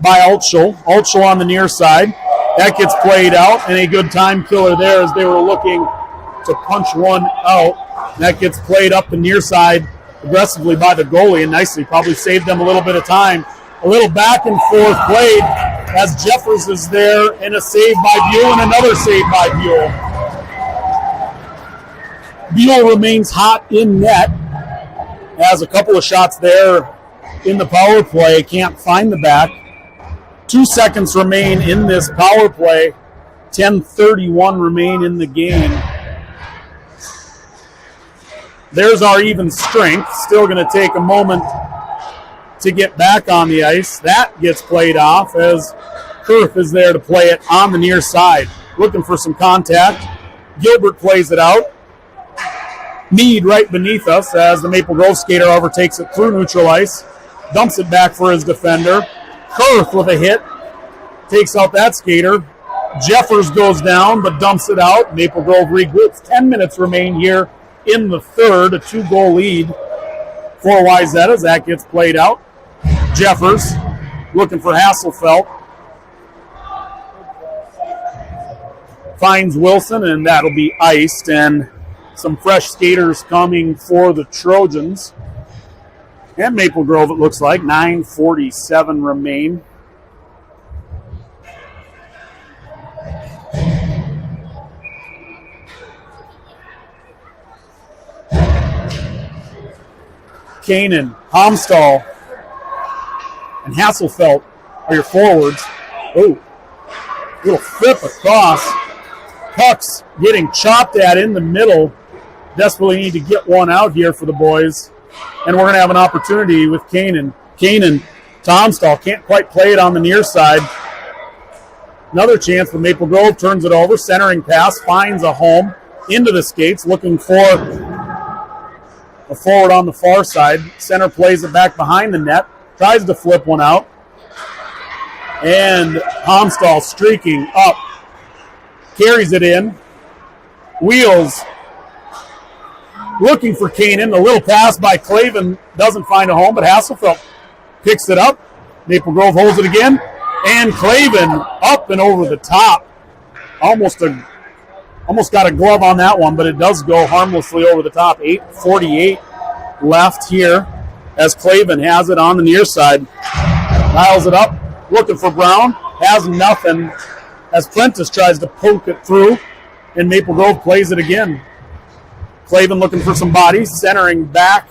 by Altschul. Altschul on the near side. That gets played out, and a good time killer there as they were looking to punch one out. That gets played up the near side aggressively by the goalie, and nicely probably saved them a little bit of time. A little back and forth played as Jeffers is there, and a save by Buell and another save by Buell. Buell remains hot in net. Has a couple of shots there in the power play. Can't find the back. 2 seconds remain in this power play. 10:31 remain in the game. There's our even strength. Still going to take a moment to get back on the ice. That gets played off as Kurth is there to play it on the near side. Looking for some contact. Gilbert plays it out. Mead right beneath us as the Maple Grove skater overtakes it through neutral ice. Dumps it back for his defender. Kurth with a hit. Takes out that skater. Jeffers goes down but dumps it out. Maple Grove regroups. 10 minutes remain here in the third. A 2-goal lead for Wayzata as that gets played out. Jeffers looking for Hasselfeld. Finds Wilson, and that'll be iced. And some fresh skaters coming for the Trojans. And Maple Grove, it looks like. 9:47 remain. Kanan, Homstall, and Hasselfeld are your forwards. Oh, little flip across. Puck's getting chopped at in the middle. Desperately need to get one out here for the boys. And we're going to have an opportunity with Kanan. Kanan to Homstall. Can't quite play it on the near side. Another chance for Maple Grove. Turns it over. Centering pass. Finds a home. Into the skates. Looking for a forward on the far side. Center plays it back behind the net. Tries to flip one out. And Homstall streaking up. Carries it in. Wheels. Looking for Kanan. A little pass by Clavin. Doesn't find a home, but Hasselfeld picks it up. Maple Grove holds it again. And Clavin up and over the top. Almost got a glove on that one, but it does go harmlessly over the top. 8:48 left here as Clavin has it on the near side. Dials it up. Looking for Brown. Has nothing as Prentice tries to poke it through. And Maple Grove plays it again. Clavin looking for some bodies. Centering back.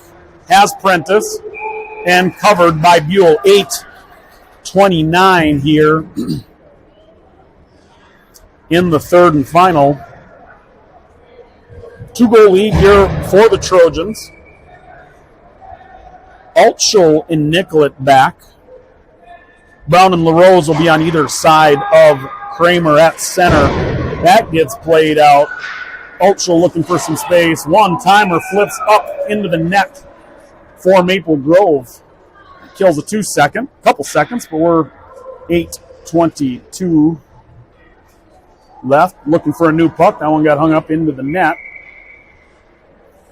Has Prentice. And covered by Buell. 8:29 here in the third and final. 2-goal lead here for the Trojans. Altschul and Nicollet back. Brown and LaRose will be on either side of Kramer at center. That gets played out. Altschul looking for some space. One-timer flips up into the net for Maple Grove. Kills a 2-second. Couple seconds, but we're 8:22 left. Looking for a new puck. That one got hung up into the net.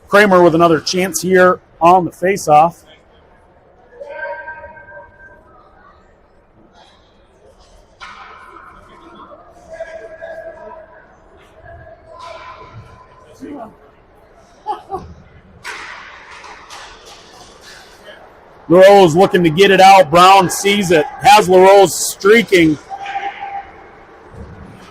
Kramer with another chance here on the faceoff. LaRose looking to get it out. Brown sees it. Has LaRose streaking.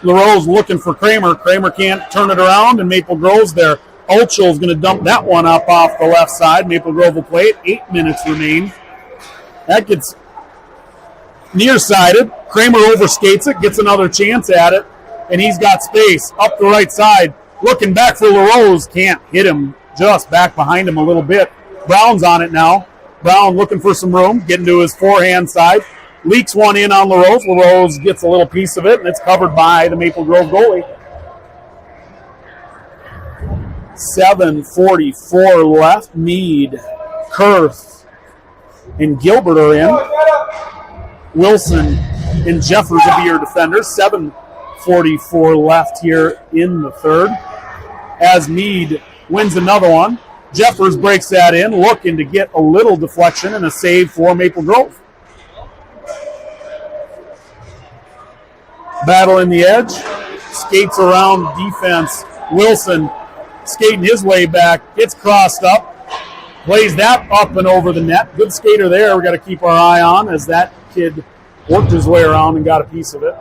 LaRose looking for Kramer. Kramer can't turn it around, and Maple Grove's there. Altschul is going to dump that one up off the left side. Maple Grove will play it. 8 minutes remain. That gets nearsided. Kramer overskates it, gets another chance at it, and he's got space up the right side. Looking back for LaRose. Can't hit him. Just back behind him a little bit. Brown's on it now. Brown looking for some room, getting to his forehand side. Leaks one in on LaRose. LaRose gets a little piece of it, and it's covered by the Maple Grove goalie. 7:44 left. Meade, Kurth, and Gilbert are in. Wilson and Jeffers will be your defenders. 7:44 left here in the third. As Meade wins another one. Jeffers breaks that in, looking to get a little deflection and a save for Maple Grove. Battle in the edge. Skates around defense. Wilson skating his way back. Gets crossed up. Plays that up and over the net. Good skater there. We've got to keep our eye on as that kid worked his way around and got a piece of it.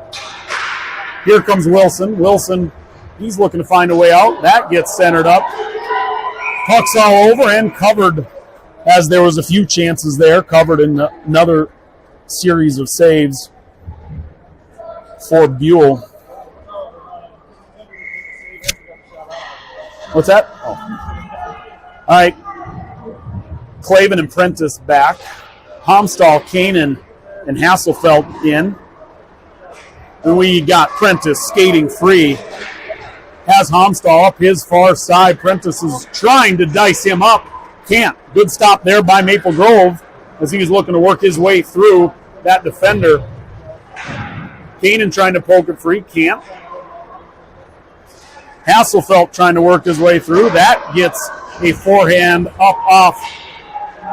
Here comes Wilson. Wilson, he's looking to find a way out. That gets centered up. Puck's all over and covered as there was a few chances there. Covered in another series of saves for Buell. What's that? Oh. All right. Clavin and Prentice back. Homstall, Kanan, and Hasselfeld in. And we got Prentice skating free. Has Homstall up his far side. Prentice is trying to dice him up. Can't. Good stop there by Maple Grove as he was looking to work his way through that defender. Kanan trying to poke it free, can't. Hasselfeld trying to work his way through. That gets a forehand up off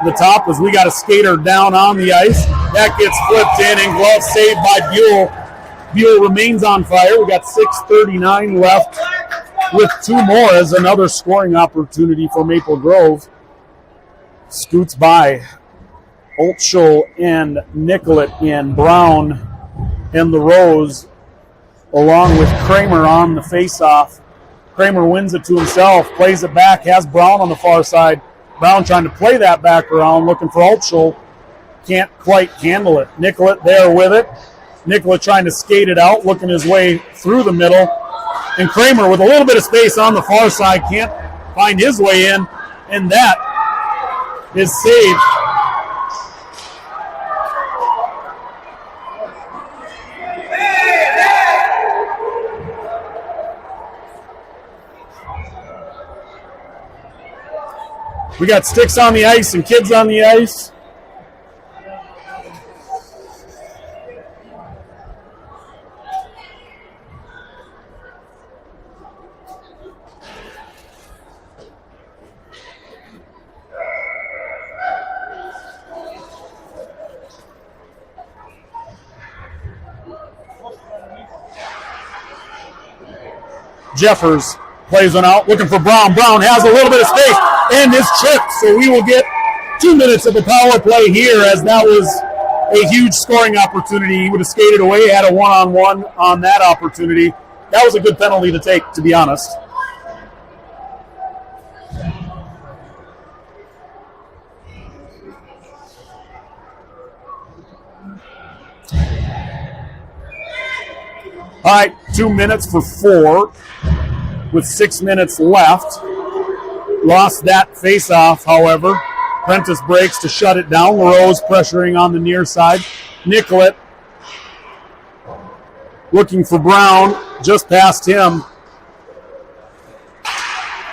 the top as we got a skater down on the ice. That gets flipped in and glove saved by Buell. Buell remains on fire. We got 6:39 left with 2 more as another scoring opportunity for Maple Grove. Scoots by Oltschul and Nicollet and Brown and LaRose along with Kramer on the faceoff. Kramer wins it to himself, plays it back, has Brown on the far side. Brown trying to play that back around, looking for Oltschul. Can't quite handle it. Nicollet there with it. Nicollet trying to skate it out, looking his way through the middle. And Kramer with a little bit of space on the far side, can't find his way in. And that is saved. We got sticks on the ice and kids on the ice. Jeffers plays one out, looking for Brown. Brown has a little bit of space and is tripped, so we will get 2 minutes of a power play here as that was a huge scoring opportunity. He would have skated away, had a one-on-one on that opportunity. That was a good penalty to take, to be honest. All right, 2 minutes for 4 with 6 minutes left. Lost that face-off, however. Prentice breaks to shut it down. LaRose pressuring on the near side. Nicollet looking for Brown, just past him.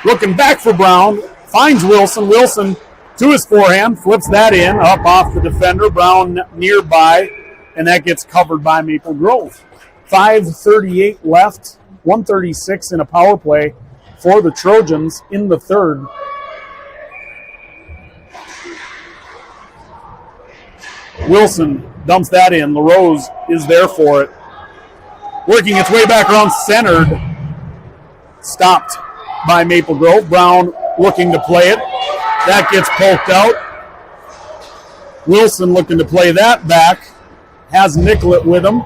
Looking back for Brown, finds Wilson. Wilson to his forehand, flips that in, up off the defender. Brown nearby, and that gets covered by Maple Grove. 5:38 left, 1:36 in a power play for the Trojans in the third. Wilson dumps that in. LaRose is there for it. Working its way back around, centered. Stopped by Maple Grove. Brown looking to play it. That gets poked out. Wilson looking to play that back. Has Nicollet with him.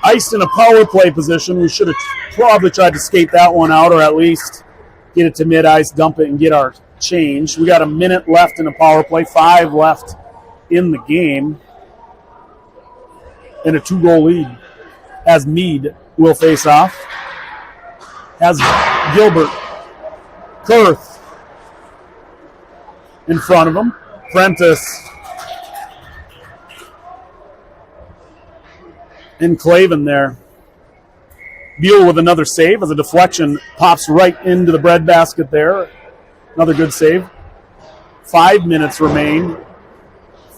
Iced in a power play position. We should have probably tried to skate that one out, or at least get it to mid-ice, dump it, and get our change. We got a minute left in a power play, 5 left in the game, and a 2-goal lead. As Meade will face off. Has Gilbert. Kurth in front of him. Prentice. And Clavin there. Buell with another save as a deflection pops right into the breadbasket there. Another good save. 5 minutes remain.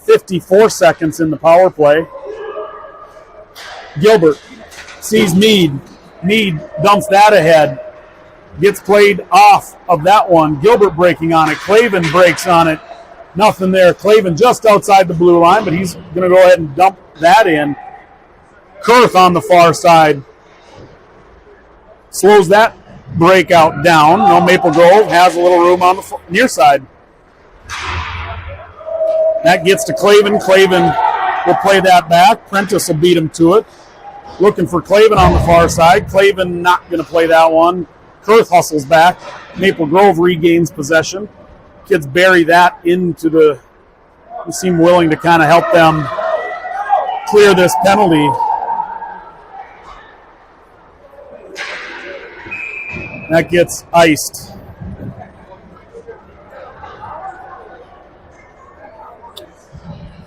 54 seconds in the power play. Gilbert sees Meade. Meade dumps that ahead. Gets played off of that one. Gilbert breaking on it. Clavin breaks on it. Nothing there. Clavin just outside the blue line, but he's going to go ahead and dump that in. Kurth on the far side slows that breakout down. No, Maple Grove has a little room on the near side. That gets to Clavin. Clavin will play that back. Prentice will beat him to it. Looking for Clavin on the far side. Clavin not going to play that one. Kurth hustles back. Maple Grove regains possession. Kids bury that into the... They seem willing to kind of help them clear this penalty. That gets iced.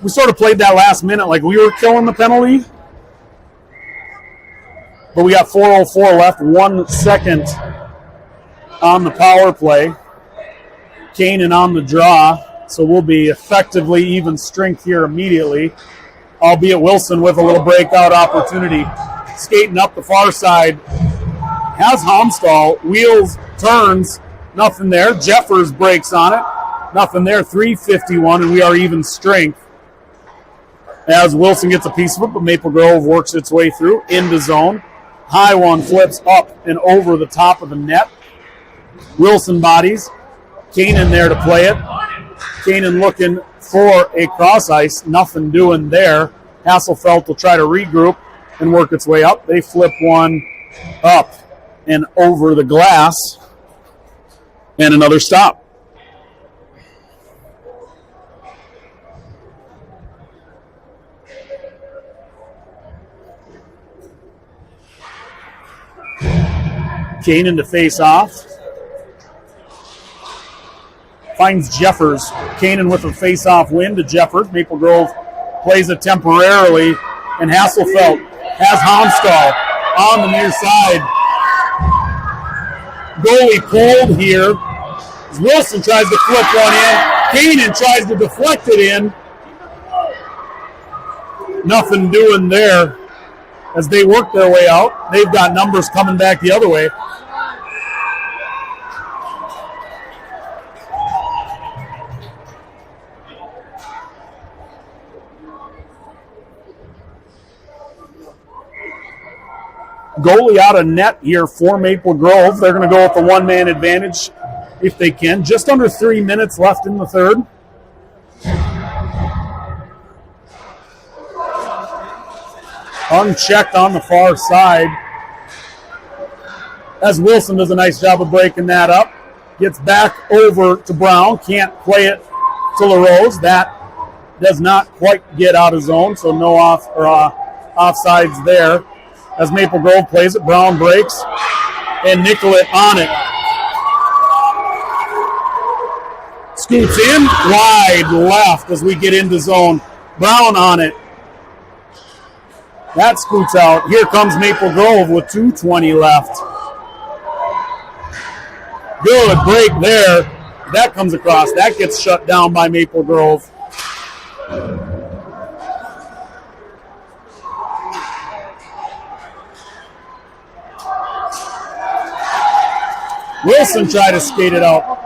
We sort of played that last minute like we were killing the penalty. But we got 4:04 left, 1 second on the power play. Kanan on the draw, so we'll be effectively even strength here immediately, albeit Wilson with a little breakout opportunity. Skating up the far side, has Homstall, wheels, turns, nothing there. Jeffers breaks on it, nothing there. 3:51, and we are even strength. As Wilson gets a piece of it, but Maple Grove works its way through into zone. High one flips up and over the top of the net. Wilson bodies. Kanan there to play it. Kanan looking for a cross ice. Nothing doing there. Hasselfeld will try to regroup and work its way up. They flip one up and over the glass. And another stop. Kanan to face off. Finds Jeffers. Kanan with a face-off win to Jeffers. Maple Grove plays it temporarily, and Hasselfeld has Homstall on the near side. Goalie pulled here. As Wilson tries to flip one in. Kanan tries to deflect it in. Nothing doing there as they work their way out. They've got numbers coming back the other way. Goalie out of net here for Maple Grove. They're going to go with the one-man advantage if they can. Just under 3 minutes left in the third. Unchecked on the far side. As Wilson does a nice job of breaking that up. Gets back over to Brown. Can't play it to LaRose. That does not quite get out of zone, so no offsides there. As Maple Grove plays it, Brown breaks, and Nicollet on it. Scoots in, wide left as we get into zone. Brown on it. That scoots out. Here comes Maple Grove with 2:20 left. Good break there. That comes across. That gets shut down by Maple Grove. Wilson tried to skate it out.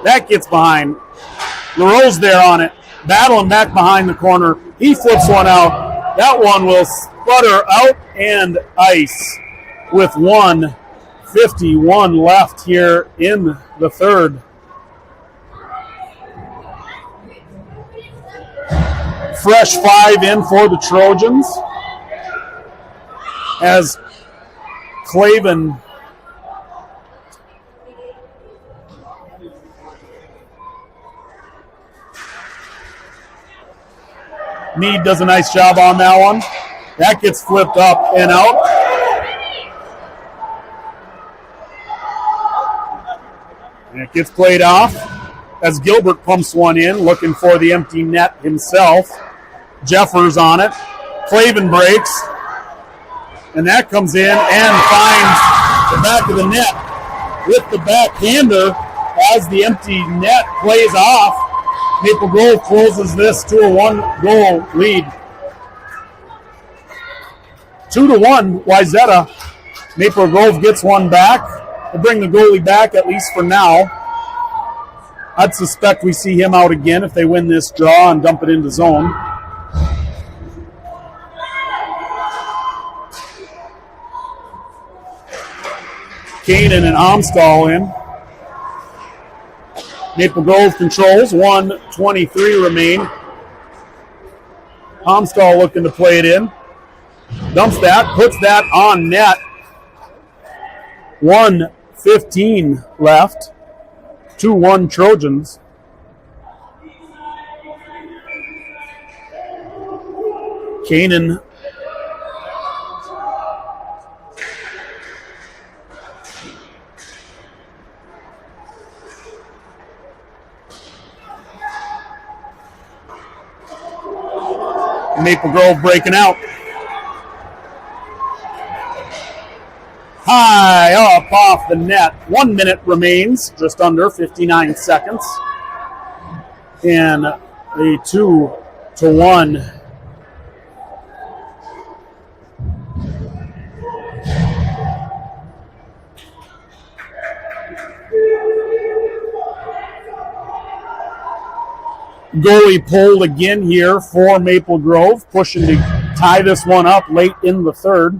That gets behind. LaRose there on it. Battling back behind the corner. He flips one out. That one will sputter out and ice with 1:51 left here in the third. Fresh 5 in for the Trojans. As Clavin Meade does a nice job on that one. That gets flipped up and out. And it gets played off as Gilbert pumps one in, looking for the empty net himself. Jeffers on it. Clavin breaks. And that comes in and finds the back of the net with the backhander as the empty net plays off. Maple Grove closes this to a 1-goal lead. 2-1, Wayzata. Maple Grove gets one back. They bring the goalie back, at least for now. I'd suspect we see him out again if they win this draw and dump it into zone. Kanan and Homstall in. Maple Grove controls. 1:23 remain. Homstall looking to play it in. Dumps that. Puts that on net. 1:15 left. 2-1 Trojans. Kanan Maple Grove breaking out. High up off the net. 1 minute remains, just under 59 seconds. And a 2-1. Goalie pulled again here for Maple Grove, pushing to tie this one up late in the third.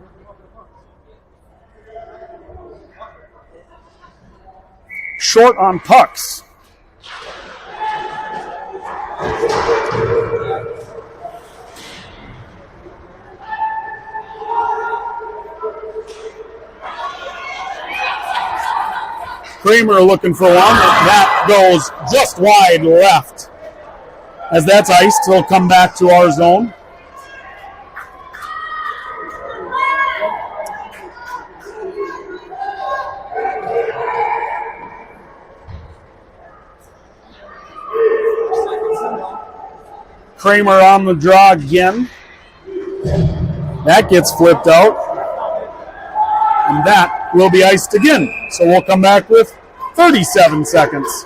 Short on pucks. Kramer looking for one. That goes just wide left. As that's iced, he'll come back to our zone. Kramer on the draw again. That gets flipped out. And that will be iced again. So we'll come back with 37 seconds.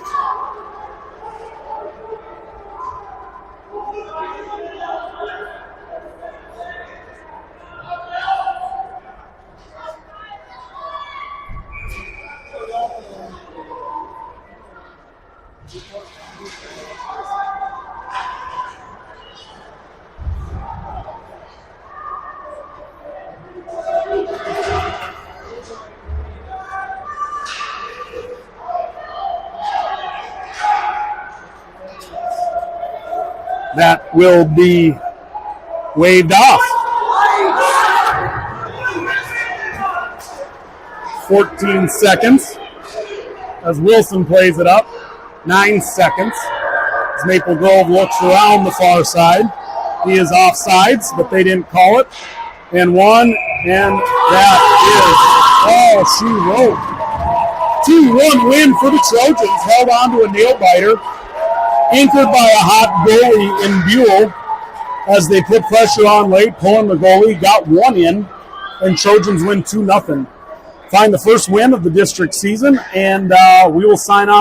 That will be waved off. 14 seconds as Wilson plays it up. 9 seconds as Maple Grove looks around the far side. He is offsides, but they didn't call it. And one, and that is, she wrote. 2-1 win for the Trojans, held on to a nail biter. Anchored by a hot goalie in Buell as they put pressure on late, pulling the goalie, got one in, and Trojans win 2-0. Find the first win of the district season, and we will sign off.